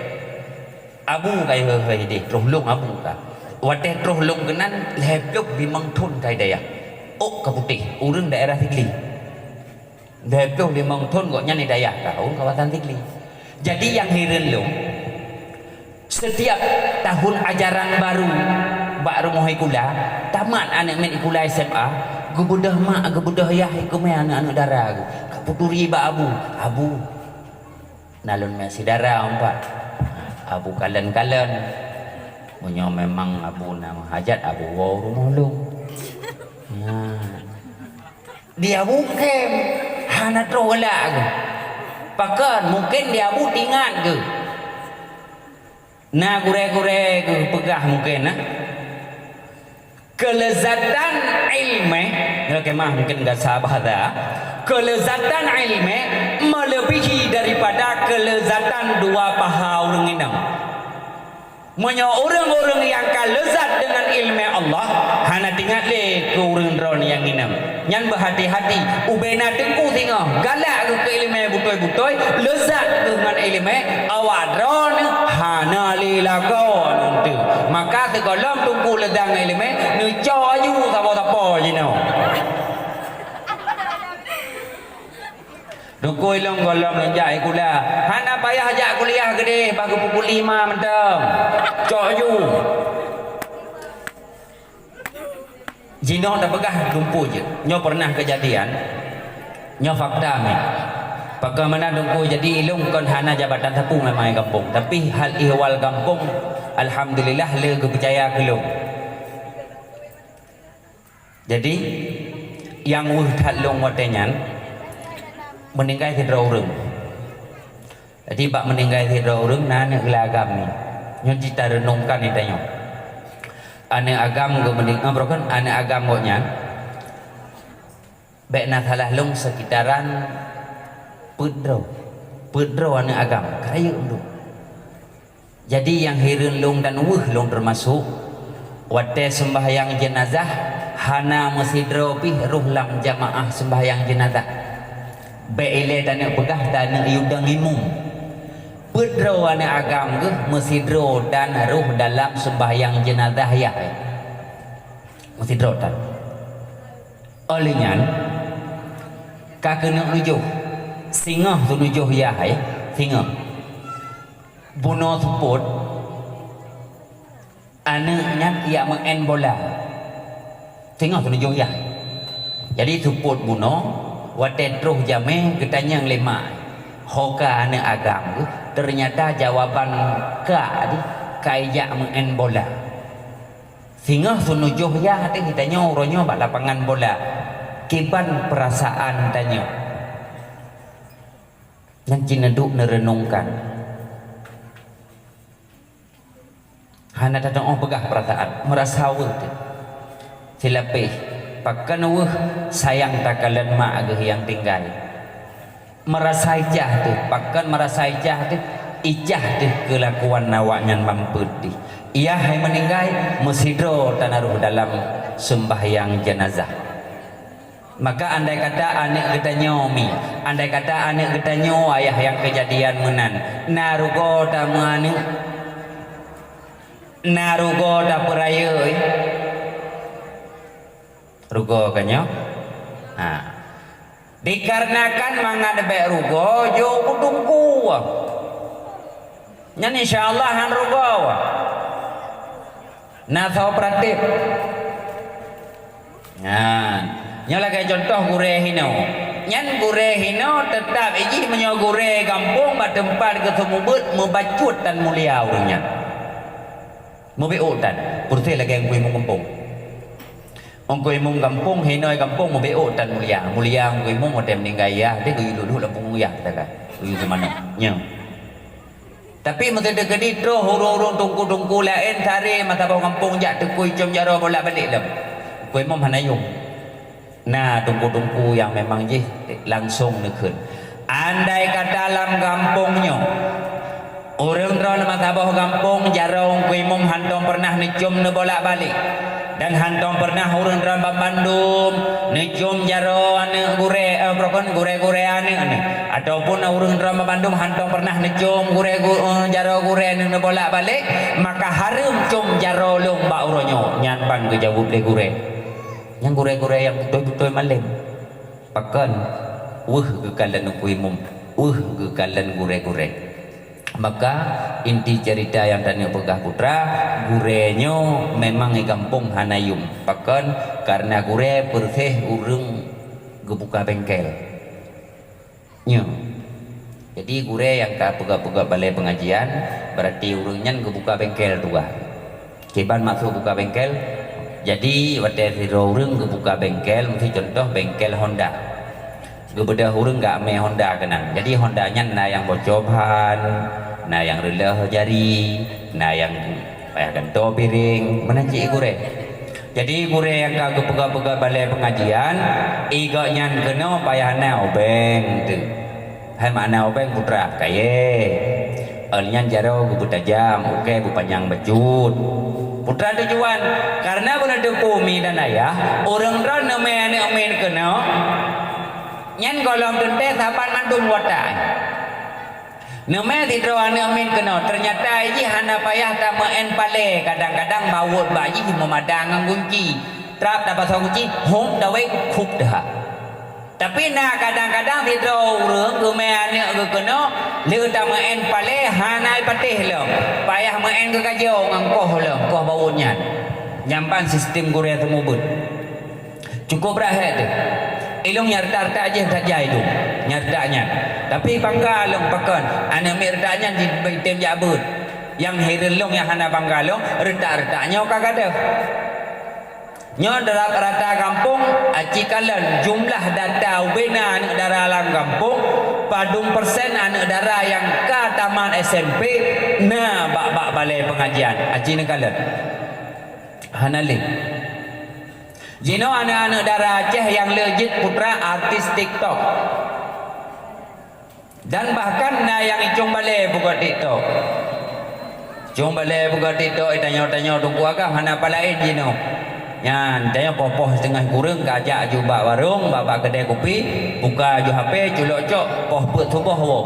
abu kai he ide roh lung abu ka. Wate roh lung kenan leblok bimang thun kai daya. Oh kaputih urang daerah Tigli. Leblok bimang thun kok nyani daya kau kawasan Tigli. Jadi yang hirin lo setiap tahun ajaran baru bak rumah ikula tamat anak men ikula SMA gebudah mak gebudah ayah iku me anak-anak dara kaputuri ba abu nalun masih dara empat abu kalen-kalen punya memang abu nama hajat abu wow rumah lu dia bukan hana trola pakan mungkin dia abu tingan ke nah gure-gure ke pegah mungkin nah kelezatan ilmu kalau kemah mungkin enggak sabar dah kelezatan ilmu melebihi daripada kelezatan dua paha orang inang Monya orang-orang yang kalezat dengan ilmu Allah hana tinggal le ke orang drone yang inam nyan berhati-hati ubena tengku tengah galak ke ilmu butoi-butoi lezat dengan ilmu awak drone hana lilakon tu maka sekolah tunggu ledang ilmu nu coyu apa-apa je no Dukui long golong lonjak kula. Hana payah ajak kuliah gede bagi pukul 5 mendem. Cok you. Jino dah pegah lumpuh je. Nyo pernah kejadian. Nyo fakta ni. Bagaimana dungku jadi ilung kon hana jabatan tepung memang kampung. Tapi hal ihwal kampung alhamdulillah le kepercaya kelung. Jadi yang wuhat long watenyan meninggal tidak orang. Jadi bak meninggal tidak orang nana agam ni. Nyon cita renungkan ni tanya. Ane agam go meninggal brokan ane agam go nyan. Bek na salah long sekitaran pedro ane agam kaya undu. Jadi yang hirin long dan long termasuk wate sembahyang jenazah hana mesidro pih ruh lam jamaah sembahyang jenazah. Beile dan pegah dan yudang imum pedro ane agam ke mesidro dan ruh dalam sembahyang jenazah ya mesidro dan olehnya kakena nujuh singa tu nujuh ya singa bunuh support anaknya ia mengen bola singa tu nujuh ya jadi support bunuh Wate truh jame ketanyang lema hoka ane agam ternyata jawaban ka di kaya mengen bola singa sunujuh ya hati kitanya uronyo bak lapangan bola kiban perasaan tanya yang cineduk nerenungkan hana datang pegah perasaan merasa wut silapih pakan sayang takalan mak agak yang tinggal merasa ijah tu pakan merasa ijah tu ijah tu kelakuan nawaknya mampu di ia hai meninggal mesidro tanaruh dalam sembahyang jenazah Maka andai kata anak kita nyomi, andai kata anak kita nyo ayah yang kejadian menan, narugo ta mani, narugo ta peraya, rugo kanyo. Dikarenakan mangadabe rugo jo kudungku. Nyan insyaallah han rugo. Nah tahu pratik. Nyola kayak contoh gure hino. Nyan gure hino tetap iji menyo gure kampung ba tempat ketemu bet membacut dan mulia urangnya. Mubiutan, purti lagi yang kuimung kampung. Ongkoi mung kampung hinoi kampung mubiutan mulia. Mulia ongkoi mung modem ninggaya, dia kuyu dulu lampung mulia ta kan. Kuyu mana? Nya. Tapi mesti degedi tro hurung-hurung tungku-tungku lain sari mata bau kampung jak tekui com jaro bolak balik lam. Kuih mom hanayung. Nah, tungku-tungku yang memang je langsung nekun. Andai kata dalam kampungnya orang ron mata bau kampung jaro kuih mom hantong pernah necum ne bolak balik. Dan hantong pernah urun ron Bandung necum jaro ane gure prokon gure-gure ane ataupun urun ron Bandung hantong pernah necum jaro gure ane bolak balik maka harum cum jaro long ba uronyo nyanpan ke jawab le gure yang gure-gure yang betul-betul malam pakan ke kalan kuimum ke kalan gure-gure. Maka inti cerita yang tanya pegah putra gurenyo memang di kampung Hanayum pakan karena gure persih urung gebuka bengkel nyo. Jadi gure yang pegah-pegah balai pengajian berarti urungnya gebuka bengkel dua kiban masuk buka bengkel. Jadi waktu urung gebuka bengkel mesti contoh bengkel Honda gebeda urung gak me Honda kenang. Jadi Hondanya na yang bocoban, na yang relah jari, na yang gento piring, mana cik gure. Jadi gure yang kagak pegah-pegah balai pengajian, igaknya kena payahna obeng tu. Hai makna obeng putra kaye. Alnya jaro gubu tajam, oke bu panjang becut. Putra tujuan karena benar umi dan ayah orang ran neme amin kena. Nyan golong tente sapan mandung watai. Neme tidro ane amin kena. Ternyata ini hana payah tak main pale. Kadang-kadang bawut bayi memadang kunci. Trap dapat kunci, hom dawai kuk dah. Tapi nah kadang-kadang tidro urang neme ane kena. Liu tak main pale hanai patih lo. Payah main ke kajau ngangkoh lo, koh bawutnya. Nyampan sistem Korea temubut. Cukup rahat tu. Ilung nyarta-arta aja saja itu nyartanya. Tapi panggalong pakan anak mirdanya di baitem jabut. Yang hirelong yang hana panggalong reta-retanya kagak ada. Nyo dalam rata kampung acikalan jumlah data ubena anak dara alam kampung padung persen anak dara yang ke taman SMP nah bak-bak balai pengajian aci nekalan hanalik. Jino anak-anak darah Aceh yang legit putra artis TikTok. Dan bahkan na yang icung balai buka TikTok. Icung balai buka TikTok tanya-tanya tunggu agak hana palain jino. Yan tanya popoh setengah kurang kajak jubak warung bapak kedai kopi buka ju HP culok cok poh put tubuh wo.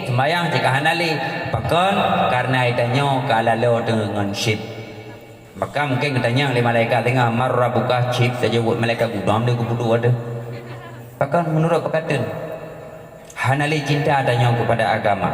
Sembayang jika hanali pakan karena itanya kalalo dengan shit. Maka mungkin katanya oleh malaikat tengah marra buka chip saja buat malaikat gudam dia kebudu ada. Bahkan menurut perkataan hanali cinta adanya kepada agama.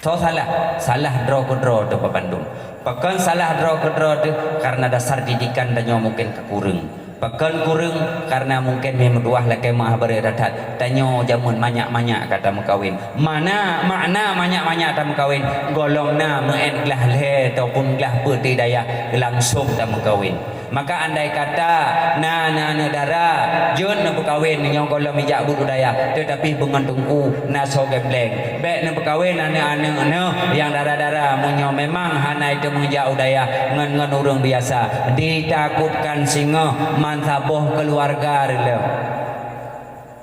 So salah draw ke draw tu Bandung. Bahkan salah draw ke draw tu karena dasar didikan adanya mungkin kekurang. Bahkan kurang karena mungkin memang dua lagi mah beradat. Tanya jamun banyak-banyak kata mengkawin. Mana makna banyak-banyak kata mengkawin? Golongna meen gelah le ataupun gelah putih daya langsung tak mengkawin. Maka andai kata na dara jun na berkawin yang golong mijak budaya tetapi bengantungku na so gebleng. Baik na berkawin anak-anak yang dara-dara munyo memang hana itu mijak budaya ngan urang biasa ditakutkan singa mansaboh keluarga rela.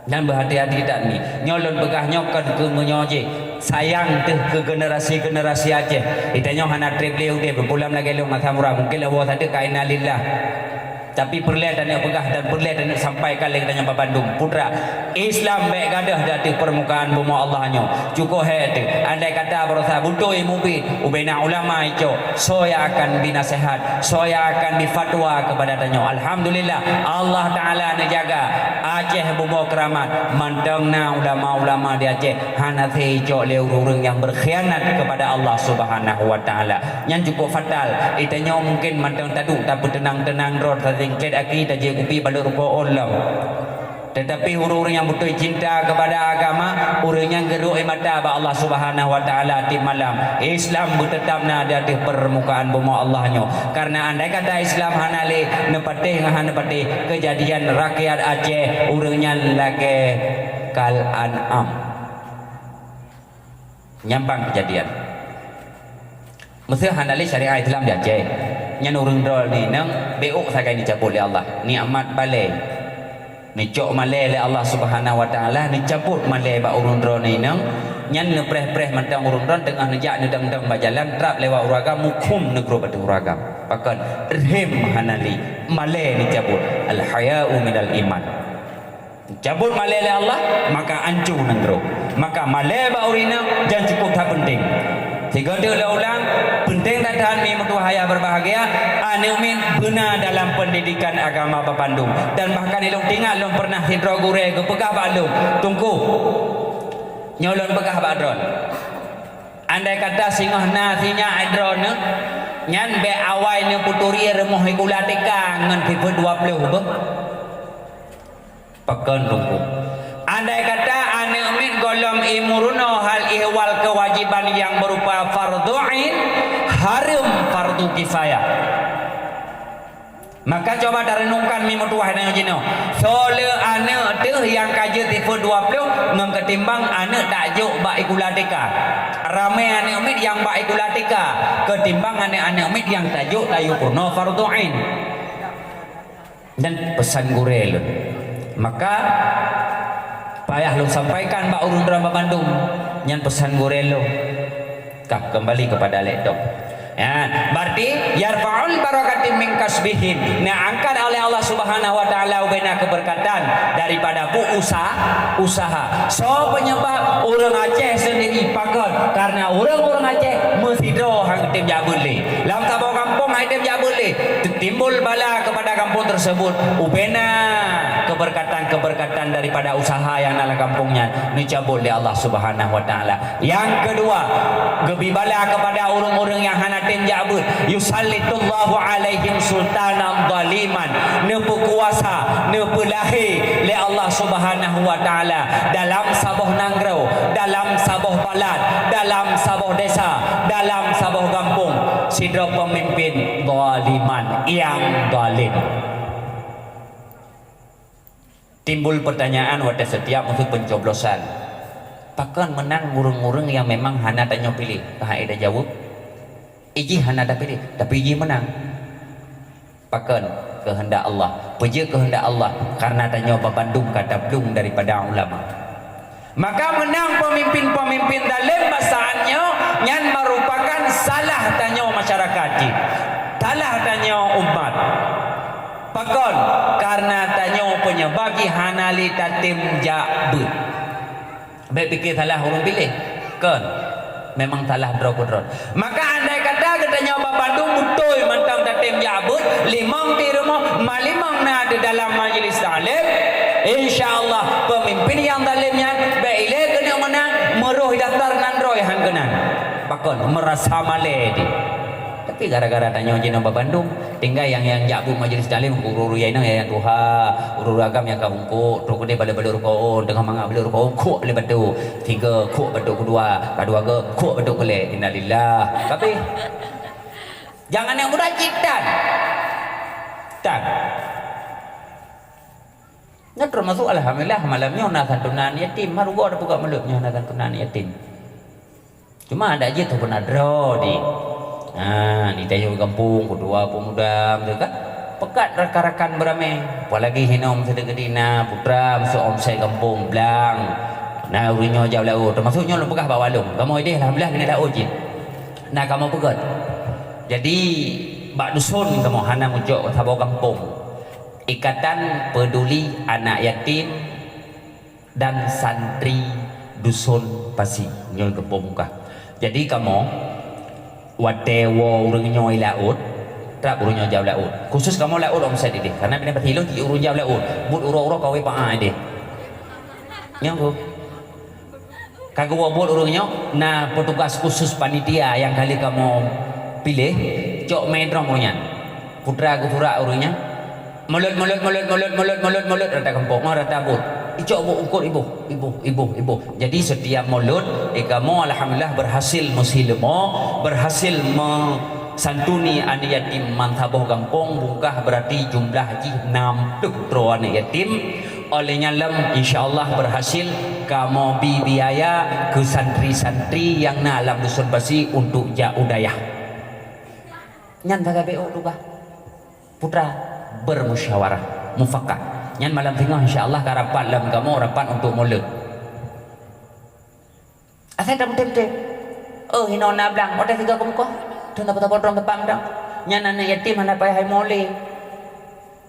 Dan berhati-hati tak ni nyolon begah nyokan ke menyoje sayang tu ke generasi-generasi Aceh itanya hana trip leu dia berpulang lagi lu masa murah mungkin lah was ada kaina lillah tapi perle dan pegah dan perle dan sampai kali katanya Bandung putra Islam baik gadah dari permukaan bumi Allahnya cukup hati andai kata berusaha butuh mubi ubena ulama itu saya akan binasihat saya akan bifatwa kepada tanya alhamdulillah Allah taala menjaga Aceh bumi keramat mantengna ulama-ulama di Aceh hanathi itu orang yang berkhianat kepada Allah Subhanahu wa taala yang cukup fatal itanya mungkin manteng tadu tapi tenang-tenang roh tingkat akidah je kupi balur ko Allah tetapi orang-orang yang betul cinta kepada agama orang yang geruk mata ba Allah Subhanahu wa taala di malam Islam bertetapna di atas permukaan bumi Allahnya karena andai kata Islam hanale nepatih nepatih kejadian rakyat Aceh orangnya lagi kal an'am nyampang kejadian mesti hanale syariat Islam di Aceh nyan urang drol ni nang beuk sakai ni cabut oleh Allah nikmat balai ni cok malai oleh Allah Subhanahu wa taala ni cabut malai ba urang drol ni nang nyan lepreh-preh mantang urang drol tengah nejak nedang-nedang bajalan trap lewat uragam mukum negro batu uragam pakan rem hanali malai ni cabut al haya'u minal iman cabut malai oleh Allah maka ancur negro maka malai ba urina jangan cukup tak penting tiga dia ulang penting dan tahan mi mutuhaya berbahagia anumin benar dalam pendidikan agama Bandung dan bahkan ilung tinggal long pernah hidro gure ke pegah Bandung tunggu nyolon pegah Badron andai kata singoh nasinya adron nyan be awai ni puturi remoh gula teka ngan FIFA 20 be pakan tunggu andai kata anumin golom imuruno hal ihwal kewajiban yang berupa fardhu ain harum fardu kifayah maka coba renungkan mimo tuah dan jino sole anak tu yang kaje tipe 20 ngem ketimbang anak takjuk bak ikuladeka ramai anak umit yang bak ikuladeka ketimbang anak-anak umit yang tajuk tayu purno fardhu ain dan pesan gurel maka payah lu sampaikan Mbak Urun Drama Bandung yang pesan gorelo kah kembali kepada laptop ya berarti yarfa'ul barakati min kasbihim nah angkat oleh Allah Subhanahu wa taala ubena keberkatan daripada usaha so penyebab orang Aceh sendiri pakat karena orang-orang Aceh mesti doh hang tim jabule lam tabau kampung hang tim jabule timbul bala kepada kampung tersebut ubena keberkatan daripada usaha yang dalam kampungnya dicabut oleh Allah Subhanahu wa taala. Yang kedua, gebibala kepada orang-orang yang hanatin jabut, yusallitullahu alaihim sultanan zaliman, nepu kuasa, nepu lahi oleh Allah Subhanahu wa taala dalam sabuh nangrau, dalam sabuh balad, dalam sabuh desa, dalam sabuh kampung, sidra pemimpin zaliman yang zalim. Timbul pertanyaan pada setiap untuk pencoblosan. Pakan menang murung-murung yang memang hana tanya pilih. Kah ada jawab? Iji hana dah pilih, tapi iji menang. Pakan kehendak Allah. Puja kehendak Allah karena tanya Bandung kata belum daripada ulama. Maka menang pemimpin-pemimpin dalam bahasaannya yang merupakan salah tanya masyarakat. Salah tanya umat. Pakon karena tanya punya bagi hanali tatim jabut. Baik fikir salah orang pilih. Kan memang salah drop. Maka andai kata katanya Bandung betul mantang tatim jabut, limang di rumah, malimang na di dalam majlis taklim. Insya-Allah pemimpin yang zalimnya baik kena menang meruh daftar nandroy han kenan. Pakon merasa maledi. Tapi gara-gara tanya jina Bandung tinggal yang jabut majlis taklim ururu yaina yang tuha ururu agam yang kabungku terus dia bala-bala ruko tengah mangap bala ruko kok le batu tiga kok batu kedua ke kok batu kele innalillah tapi jangan yang mudah citan tak nah termasuk alhamdulillah malamnya nak santunan yatim marugo ada buka melupnya nak santunan yatim cuma ada aja tu pernah draw di ni tayo kampung kedua pemuda betul kan pekat rakan-rakan beramai apalagi hinom sedekadina putra masuk omsai kampung belang nah urinyo jauh lau termasuknya lu pegah bawa walung kamu ide alhamdulillah kena lau je nah kamu pegat jadi bak dusun kamu hana muncul sabau kampung Ikatan Peduli Anak Yatim dan Santri Dusun Pasi Nyol Gempong Muka. Jadi kamu watewo urang nyoi laut tak urang jauh laut khusus kamu laut om saya deh karena bina berhilung di urang jauh laut but urang-urang kau pa deh nyong ko kagak buat urangnya nah petugas khusus panitia yang kali kamu pilih cok medrong urangnya putra gutura urangnya mulut rata kampung rata but icok bu ukur ibu jadi setiap mulut kamu alhamdulillah berhasil musilmo berhasil santuni anak yatim mantaboh kampung bungkah berarti jumlah haji 6 tro anak yatim olehnya lem insyaallah berhasil kamu biaya ke santri-santri yang na alam dusun Pasi untuk jaudayah nyan tagabeo lupa putra bermusyawarah mufakat nyan malam tengah insyaallah karapan lam kamu rapan untuk mulut asal dah betul hino na blang otak tiga kamu kok tu nak potong tepang dah nyan anak yatim anak payah mole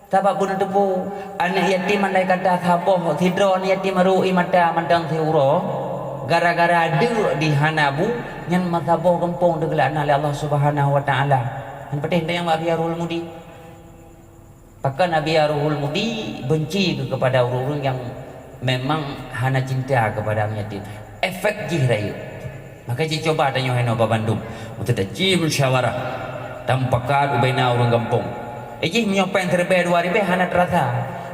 tabak bunuh debu anak yatim andai kata saboh tidro anak yatim marui mata mandang theuro gara-gara ada di hanabu nyan masaboh kampung degelan oleh Allah Subhanahu wa taala han petih yang biarul mudi maka Nabi Aruhul Mudi benci kepada orang-orang yang memang hana cinta kepada yatim. Efek jihrayu. Maka dia coba tanya heno ba Bandung. Untuk taji musyawarah. Tampakan ubena orang kampung. Iji menyopen terbaik 2000 hana terasa.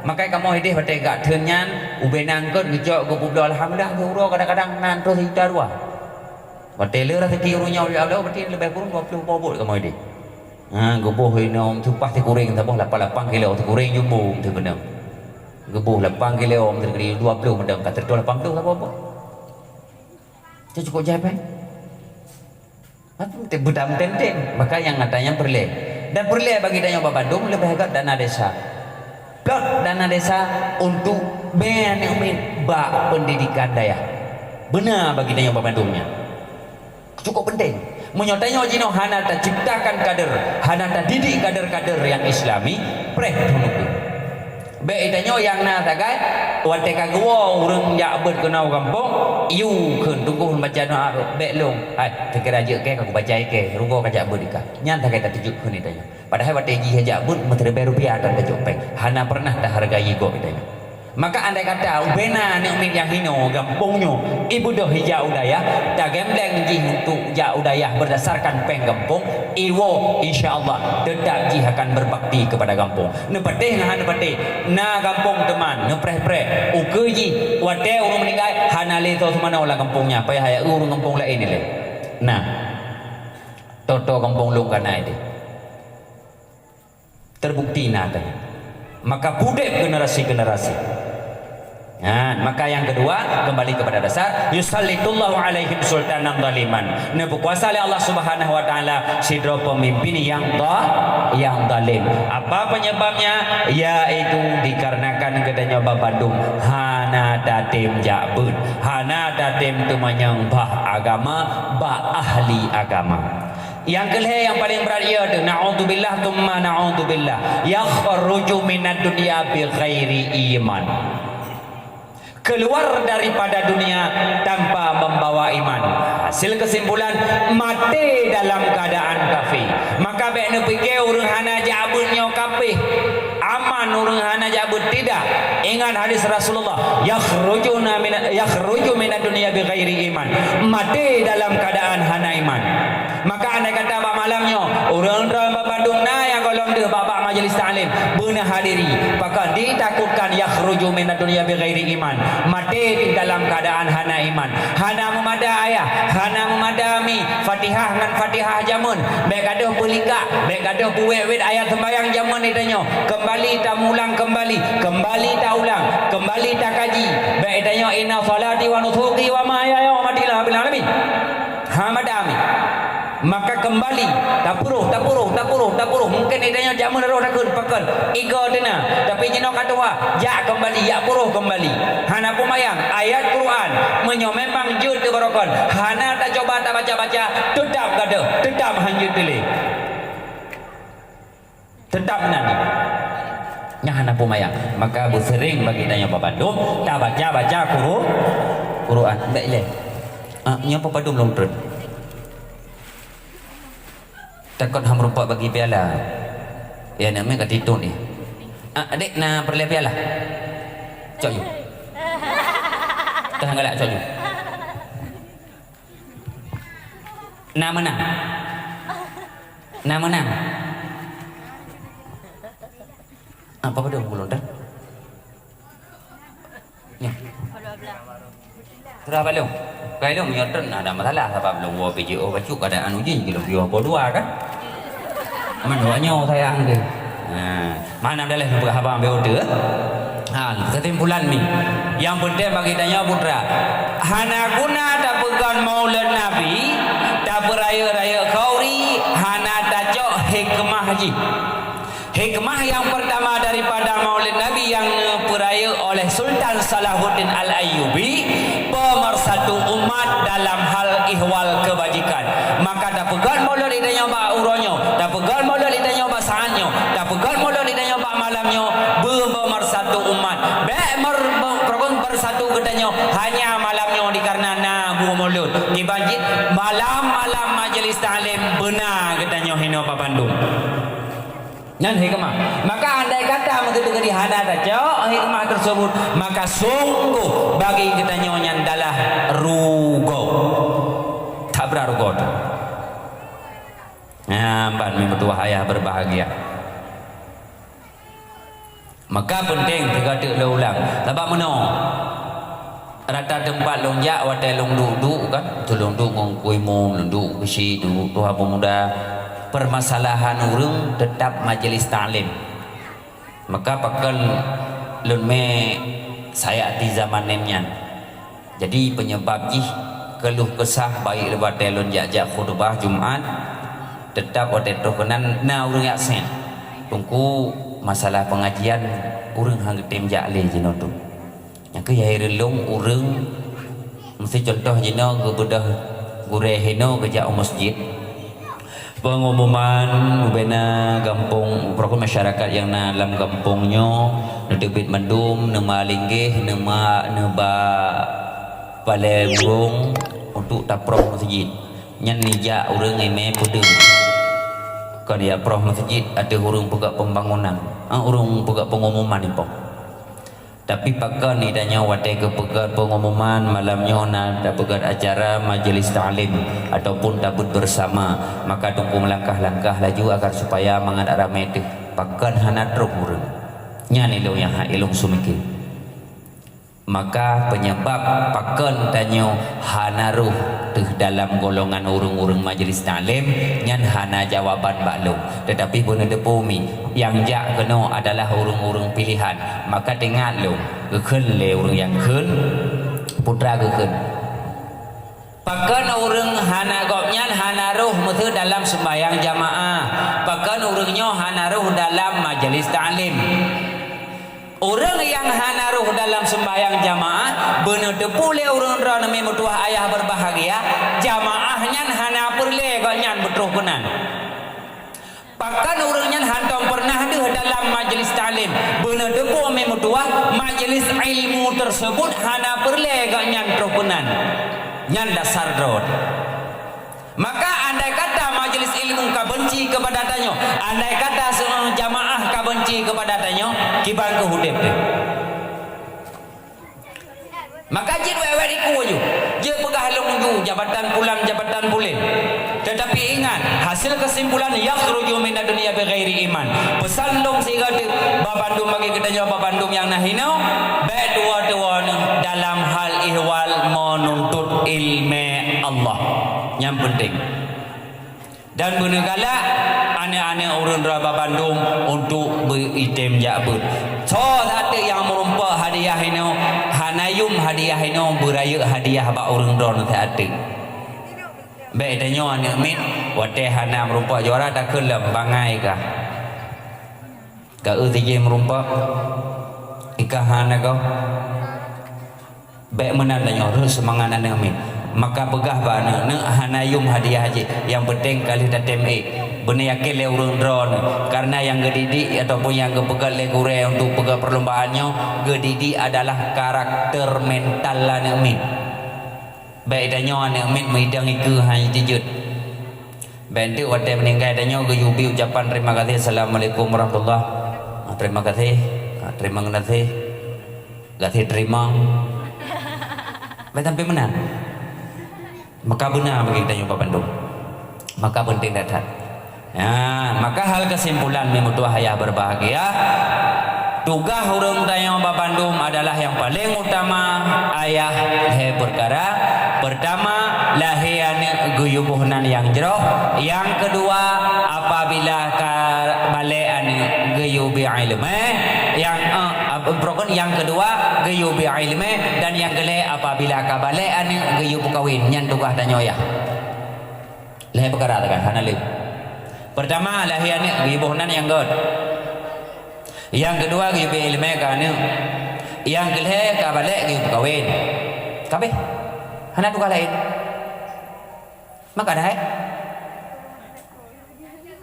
Maka kamu hidih pada gak tenyan ubena angkut ngejok ke bublo alhamdulillah euro kadang-kadang nan terus hita dua. Hoteler rasa tirunya Allah berarti lebih kurang 20 bobot kamu hidih. Gebuh ini tupah ti kuring tabuh 8 kilo ti kuring jumbo tu benar. Gebuh 8 kilo terkiri 20 medang kata 80 apa-apa. Itu cukup jap kan? Apa budam tenten maka yang katanya perle. Dan perle bagi dana Bandung lebih agak dana desa. Plot dana desa untuk benefit bak pendidikan daya. Benar bagi dana Bandungnya. Cukup penting. Menyotanya jino hana ta ciptakan kader, hana ta didik kader-kader yang islami, preh tunuk. Be itanyo yang na tagai, wate kagwo urang ya ber kenau kampung, iu keun tunggu baca doa be long. Hai, tekira je ke aku baca ke, rugo kajak ber dika. Nyan tagai ta tujuk keun itanyo. Padahal wate ji haja ber metere rupiah dan ta jopeng. Hana pernah ta hargai go itanyo. Maka andai kata ubena ni yang hino gampungnya ibu dah hijau daya dah gembleng ji untuk jauh daya berdasarkan peng gampung iwo insyaallah tetap ji akan berbakti kepada gampung ne petih ngahan petih na gampung teman ne preh-preh uke ji wate urang meninggal hanale to semana ulah gampungnya payah haya urang gampung lain ni le nah toto gampung lung kana ini terbukti na maka budek generasi-generasi. Nah, maka yang kedua kembali kepada dasar yusallitullahu alaihim sultanan zaliman. Nah, berkuasa oleh Allah Subhanahu wa taala sidro pemimpin yang zalim. Apa penyebabnya? Yaitu dikarenakan kedanya Bandung hana datim jabut. Hana datim tu manyang bah agama, bah ahli agama. Yang kelih yang paling berat ia tu naudzubillah thumma naudzubillah yakhruju minad dunya bi ghairi iman. Keluar daripada dunia tanpa membawa iman. Hasil kesimpulan mati dalam keadaan kafir. Maka bekne fikir urang hana jabutnya kafir. Aman urang hana jabut tidak. Ingat hadis Rasulullah, yakhruju minad dunya bi ghairi iman. Mati dalam keadaan hana iman. Maka andai kata bab malamnya orang dalam Bandung na yang golong dia bab majlis taklim benar hadiri maka ditakutkan yakhruju minad dunya bi ghairi iman mati di dalam keadaan hana iman hana memada ayah hana memadami Fatihah dengan Fatihah jamun baik gaduh pelika baik gaduh buwet ayat sembahyang jamun ditanya kembali tak ulang kembali tak ulang kembali tak kaji baik ditanya inna salati wa nusuki wa mahayaya wa mamati lillahi rabbil alamin hamadami maka kembali tak puruh mungkin idanya jamun roh takun pakan iga dena tapi jino katawa ya kembali ya puruh kembali hana pumayang ayat Quran menyo memang jud ke barokon hana tak coba tak baca tetap gada tetap hanjut pilih tetap nanti nya hana pumayang maka bersering bagi tanya papandum tak baca Quran baik le nya papandum long trut takut ham rupa bagi piala ya namanya katitun ni adik na perle piala cok you tahan galak cok you na menang apa pada belum dah ni berapa belum kai dong nyoten ada masalah apa belum gua PJO bacu keadaan uji belum dia dua kan mendoanya sayang dia mana dah leh apa ambil order kesimpulan ni yang penting bagi tanya putra hana guna tak pegang maulid nabi tak beraya-raya kauri hana tajok hikmah haji. Hikmah yang pertama daripada maulid nabi yang peraya oleh Sultan Salahuddin Al-Ayyubi pemersatu umat dalam hal ihwal kebajikan. Maka dah pegang maulid idanya ba uronyo, dah pegang maulid idanya ba saanyo, dah pegang maulid idanya ba malamnyo bemersatu umat. Bersatu katanya hanya malamnya dikarenana bu maulud dibangkit malam-malam majlis taklim benar katanya hina papandum. Nan hikmah. Maka andai kata begitu di hana saja hikmah tersebut maka sungguh bagi kita nyonya adalah rugo. Tak berarugo. Ban membetua ayah berbahagia. Maka penting kita tak ulang. Sebab mana? Rata tempat lonjak watai long duduk kan? Tu long duduk ngongkui mom, duduk besi duduk tuha pemuda. Permasalahan urang tetap majlis taklim. Maka pakal lunme saya di zaman nemnya. Jadi penyebab jih keluh kesah baik lebat telon jak khutbah Jumaat tetap wadah terkenan na urang yak sen. Tungku masalah pengajian urang hang tem jak le jino tu. Yang ke yai relong urang mesti contoh jino ke bedah gure heno ke jak masjid. Pengumuman ubena kampung perokok masyarakat yang dalam kampungnya nedebit mendum nema linggih nema palembung untuk taproh masjid nyan nija urang eme pudeng ka dia proh masjid ada urang pegak pembangunan urang pegak pengumuman ni pok. Tapi pakar ni danya watai ke pegat pengumuman malamnya nak pegat acara majlis taklim ataupun tabut bersama maka tunggu melangkah-langkah laju agar supaya mangat ramai tu pakar hana truk urang nyani lo yang ilung sumikir maka penyebab pakar tanya hana ruh tuh dalam golongan urang-urang majlis taklim nyan hana jawaban baklum tetapi benar depumi yang jak kena adalah urang-urang pilihan maka dengar lo keun le urang yang keun putra keun pakan urang hana gopnyan hana ruh mutu dalam sembahyang jamaah pakan urangnya hana ruh dalam majlis taklim. Orang yang hana ruh dalam sembahyang jamaah benar depu le urang ra nami mutuah ayah berbahagia jamaahnya hana perle ganyan betruh kenan. Pakan urangnya hantong pernah deh dalam majlis taklim benar depu me mutuah majlis ilmu tersebut hana perle ganyan betruh kenan. Nyan dasar drod. Maka andai kata majlis ilmu ka benci kepada tanyo, andai kata seorang jamaah ka benci kepada tanyo, kiban ke hudep dia. Maka jid wewe iku ju. Je pegah long ju jabatan pulang jabatan pulin. Tetapi ingat, hasil kesimpulan yakhruju min dunia bighairi iman. Pesan long siga babandum bagi kita jawab babandum yang nahino, baik dua-dua dalam hal ihwal menuntut ilmu Allah. Yang penting dan benegala aneh-aneh urun raba Bandung untuk beritem jabut so ada yang merumpa hadiah ini hanayum hadiah ini beraya hadiah ba urun ron tak ada baik tanya anak min wate hana merumpa juara tak kelam bangai kah ka uti merumpa ikah hana kau baik menan tanya semangat anak min maka begah bana ne hanayum hadiah haji yang penting kali datem benih yakin le urang drone karena yang gedidik ataupun yang gepegat le gure untuk pegat perlombaannya gedidik adalah karakter mental lah min baik danyo ne min midang iku hai tijut bentuk waktu meninggal danyo ge yubi ucapan terima kasih assalamualaikum warahmatullahi terima kasih terima baik sampai menang maka benar bagi danyo Bandung maka penting datang ya maka hal kesimpulan memutua hayah berbahagia tugas urang tayang Bandung adalah yang paling utama ayah he perkara pertama lahian guyubuhnan yang jero yang kedua apabila balean guyubi ilmu yang kedua guyubi ilmu dan yang gele apabila kabalean guyub kawin yang tugas danyo ya lahi perkara kan hanalib pertama lahian guyubuhnan yang god yang kedua guyubi ilmu kan yang gele kabale guyub kawin kabeh hana tugas lain maka dah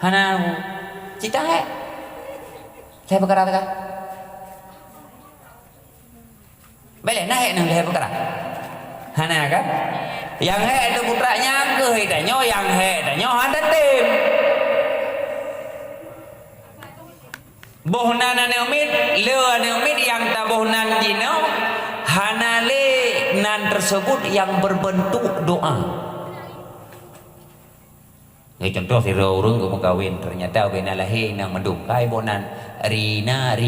hana cita saya perkara kan boleh naik nang leher perkara hana kan yang itu putranya ke danyo yang danyo ada tim bohnan neumit le neumit yang tabohnan jino hanale nan tersebut yang berbentuk doa. Contoh si orang ke kawin ternyata bina lahir nang mendung kai bonan rina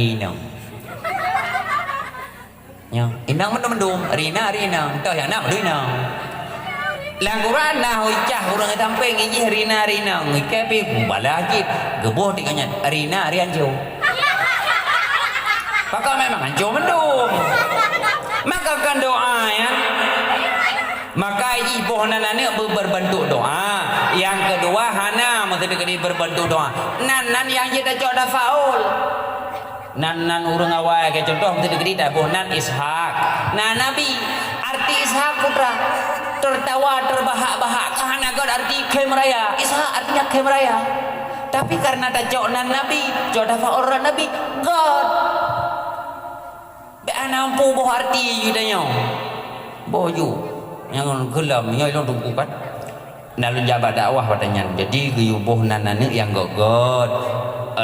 nya inang mendung rina toh yang nak rina langguran nah ucah urang tampeng iji rina ngike pi balajit geboh dikanya rina jo maka memang jo mendung maka kan doa ya maka ibu nanane berbentuk doa yang kedua hana mesti berbentuk doa nan yang kita coba faul nan urang awal kayak contoh mesti kita bohnan Ishak nah nabi arti Ishak putra tertawa terbahak-bahak kahana god arti kemeraya Ishak artinya kemeraya tapi karena tajok nan nabi coba faul nabi god nampu boh arti judanya boju yang gelam yang ilong tungkukan nalun jabat dakwah padanya jadi guyubuh nanane yang gogot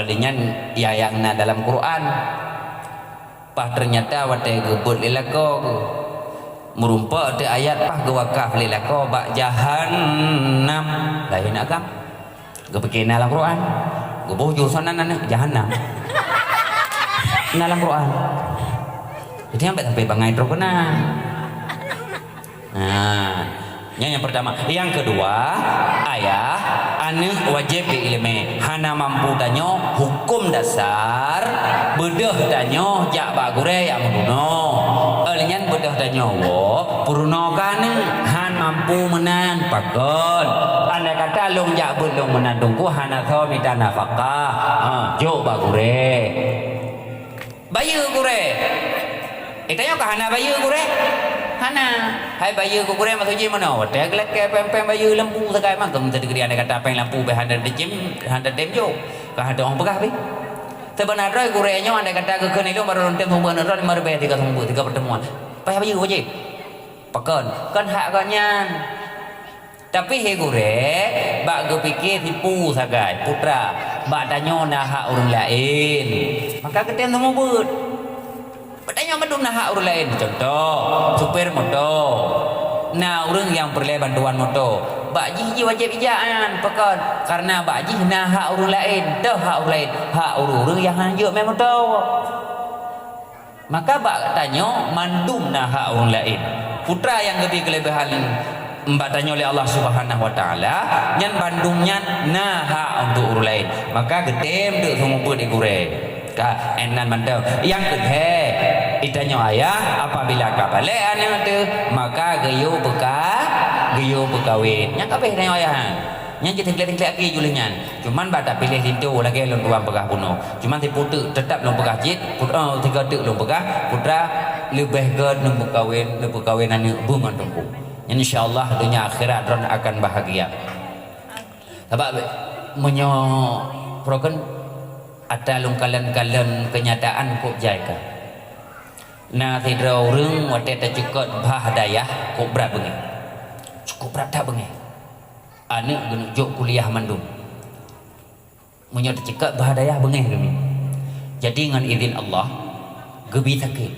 dengan ya yang dalam Quran pah ternyata wate gebut lelako merumpa ada ayat pah gewakaf lelako bak jahannam lain agam gepekin dalam Quran gebuh jurusan nanane jahannam dalam Quran jadi sampai bangai terkena. Nah, yang pertama, yang kedua, ayah anu wajib ilmu. Hana mampu danyo hukum dasar bedah danyo jak bagure yang buno. Elinyan bedah danyo wo purno kan han mampu menang pakon. Andai kata long jak belum menandungku hana kau minta nafkah. Jo bagure. Bayu gure. Itanya kahana bayu gure. Hana hai bayu ku gure matu jim mana tek lek ke pem bayu lempu sakai mang kem tadi kiri anda kata peng lampu be handa jim handa dem jo ka handa orang pegah be sebenarnya gure nya anda kata ke kene itu baru tem hubungan ron mar be tiga pertemuan pa bayu wajib pakon kan hak kanyan tapi he gure bak ge pikir tipu sagai putra bak danyo nah hak orang lain maka ketem semua but padanya mendung nah hak orang lain contoh supir motor nah orang yang perlu bantuan motor bak ji wajib ijaan pakon karena bak ji nah hak orang lain dah hak orang lain hak orang yang hanya main motor maka bak tanya mandum nah hak orang lain putra yang lebih kelebihan mbak tanya oleh Allah Subhanahu wa taala nyan bandungnya nah hak untuk orang lain maka gedem dek semua pun digure ka enan mantau yang kedua itanya ayah apabila kabale ane tu maka gayu bekawin yang kabeh tanya ayah yang kita tinggal lagi julian cuman bata pilih itu lagi lon tuang pegah bunuh cuman tipu tu tetap lon pegah jit putra tiga tu lon pegah putra lebih god lon bekawin ane bungan tunggu insyaallah dunia akhirat ron akan bahagia sebab menyo progen ada lung kalen kenyataan kok jaika na tidro rung wate ta cukot bah dayah kok berat bengi cukup berat tak bengi ani genujuk kuliah mandum menyo cekak bah dayah bengi kami jadi dengan izin Allah gebi sakit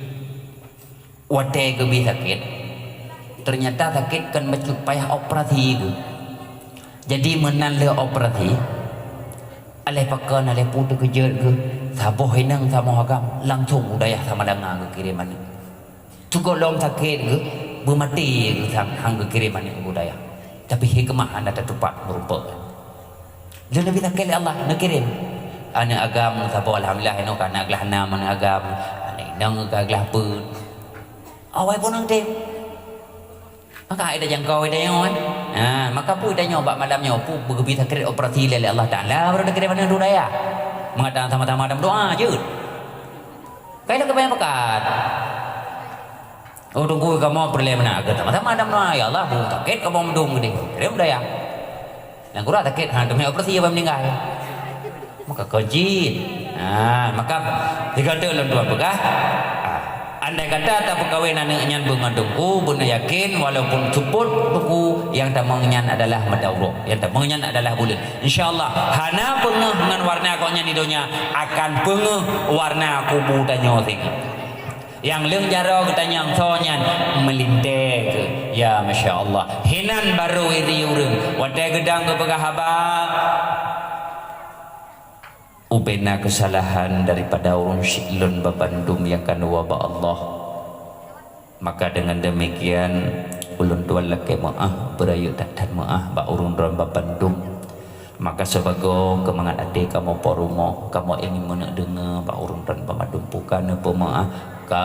wate gebi sakit ternyata sakit kan macam payah operasi ke jadi menang le operasi alih pakan alih putu kerja ke saboh hinang sama agam langsung udayah sama dengar ke kiriman ni cukup lom sakit ke bermati ke hang ke kiriman ni budaya tapi hikmah anda tertupak merupakan dia lebih sakit Allah nak kirim anak agam saboh alhamdulillah ino kan aglah nama anak agam anak inang aglah pun awai pun nang dem maka ada jangkau ada yang kan maka pun ada nyoba malamnya pun bergebi sakit operasi oleh Allah Ta'ala baru nak kira mana daya mengatakan sama-sama dalam doa je kaya nak kebanyakan pekat tunggu kamu perlu mana sama-sama dalam doa ya Allah pun sakit kamu mendung gede kira daya yang kurang sakit demi operasi apa meninggal maka kejit maka dikata dalam doa pegah andai kata tak perkahwinan nyan mengandungku benar yakin walaupun ceput tuku yang tak mengenyan adalah madauruk yang tak mengenyan adalah bulan insyaallah hana pengeh dengan warna koknya di dunia akan pengeh warna kubu danyo sing yang leung jaro ketanya sonyan melinte ke ya masyaallah hinan baru iri urang wadai gedang ke pegah habang ubena kesalahan daripada orang Syilun Babandum yang kan wabah Allah maka dengan demikian ulun tuan laki maaf berayu dan maaf ba urun ron Babandum maka sebagai kemangat adik kamu porumo kamu ingin mendengar ba urun ron Babandum bukan apa maaf ka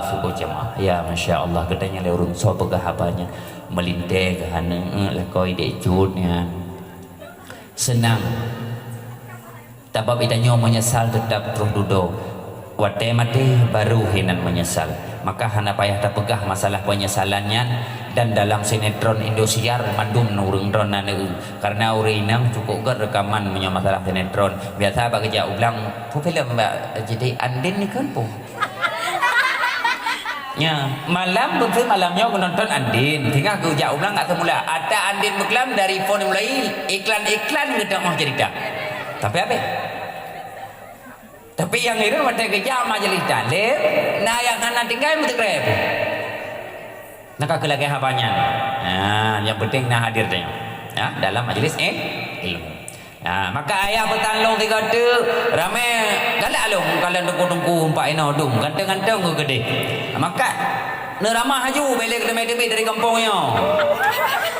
suku jemaah ya Masya Allah katanya le urun so pegahabanya melinte ke hana lakoi dek jutnya senang tabab idanyo menyesal tetap terus duduk wate mati baru hinan menyesal maka hana payah terpegah masalah penyesalannya dan dalam sinetron Indosiar mandum nurung drona karena urinang cukup ke rekaman punya masalah sinetron biasa bagi jauh ulang film mbak jadi Andin ni kan pun ya malam betul malamnya aku nonton Andin tinggal aku jauh ulang tak semula ada Andin meklam dari phone mulai iklan-iklan kita mau cerita tapi apa? Tapi yang itu ada kerja majelis dalil, nah yang anak tinggal mesti kerep. Nak kelagi hapanya. Yang penting nah hadir dia. Dalam majelis ilmu. Maka ayah bertanlong tiga tu ramai galak long kalian tunggu-tunggu empat ino dum ganteng-ganteng ke gede. Maka neramah haju balik demi-demi dari kampungnya.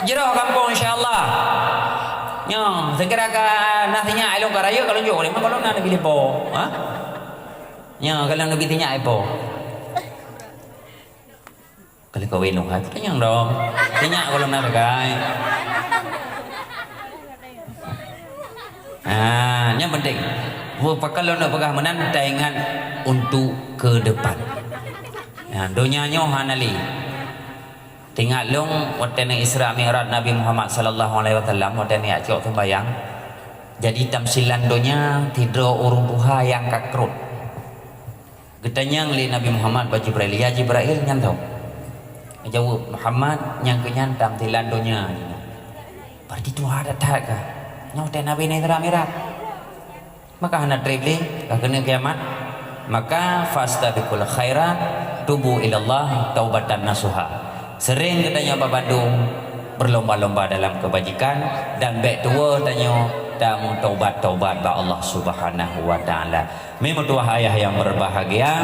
Jerah kampung insya-Allah. Nya, segera ke nasinya alung karaya kalau jauh memang kalau nak pilih po. Nya, kalau nak pilih nya po. Kalau kau wenung hati tanya dong. Tanya kalau nak pakai. Yang penting. Kalau nak pakai menan tayangan untuk ke depan. Dunia nyo hanali. Tinggal long waktu ni Isra Mi'raj Nabi Muhammad sallallahu alaihi wasallam waktu ni acok sembayang. Jadi tamsilan donya tidur urung tuha yang kakrut. Getanya ngli Nabi Muhammad ba Jibril ya Jibril nyan tau. Jawab Muhammad yang kenyan tamsilan donya. Berarti tuha ada tak ka? Nyaw te Nabi ni Isra Mi'raj. Maka hana traveling ka kena kiamat. Maka fastabiqul khairat tubu ilallah taubatan nasuha. Sering katanya Pak Bandung berlomba-lomba dalam kebajikan dan baik tua tanya tamu taubat-taubat ba Allah Subhanahu wa taala. Memang tua ayah yang berbahagia.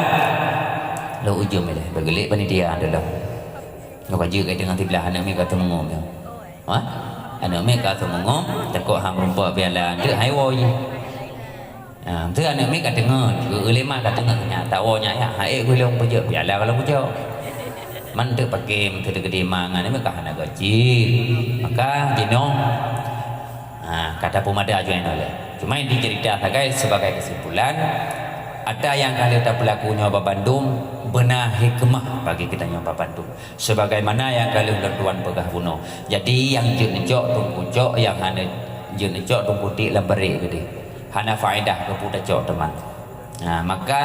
Lo ujung ni bergelik panitia adalah. Ngapa juga dengan tibelah anak mi kata mengom. Anak mi kata mengom takut hang rumput biala dia hai woi. Tu anak mi kata dengar, ulema kata dengar nya tawonya ya. Hai gulung puje biala kalau puje. Mantu pakai mantu gede mangan ini mereka hana gaji maka jenong kata pemada aja yang oleh cuma yang diceritakan sebagai kesimpulan ada yang kali tak pelakunya Bapak Bandung benar hikmah bagi kita yang Bapak Bandung sebagaimana yang kali tuan pegah bunuh jadi yang jok tunggu jok yang hana Jun cok tung putih lemberi gede. Hana faedah ke puta cok teman. Nah, maka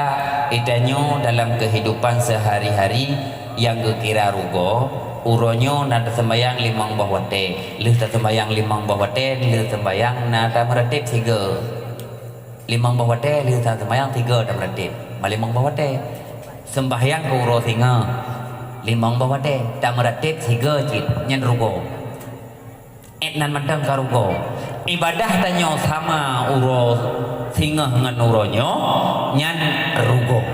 idanyo dalam kehidupan sehari-hari yang kira rugo uronyo nada sembayang limang bahwate, lih sembayang limang bahwate, lih sembayang nada meretip tiga. Limang bahwate, lih sembayang tiga nada meretip. Malimang bahwate. Sembahyang ke uro singa. Limang bahwate, nada meretip tiga cit nyen rugo. Etnan madang karugo. Ibadah tanyo sama uro singa dengan uronyo nyan rugo.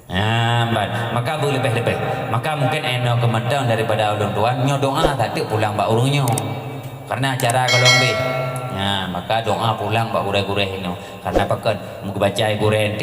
Nah, maka boleh lebih. Maka mungkin eno kemedang daripada ulun tuan nyo doa tadi pulang mbak urungnya. Karena acara kalau ambil. Nah, maka doa pulang mbak gure-gure ino. Karena pakai muka baca gure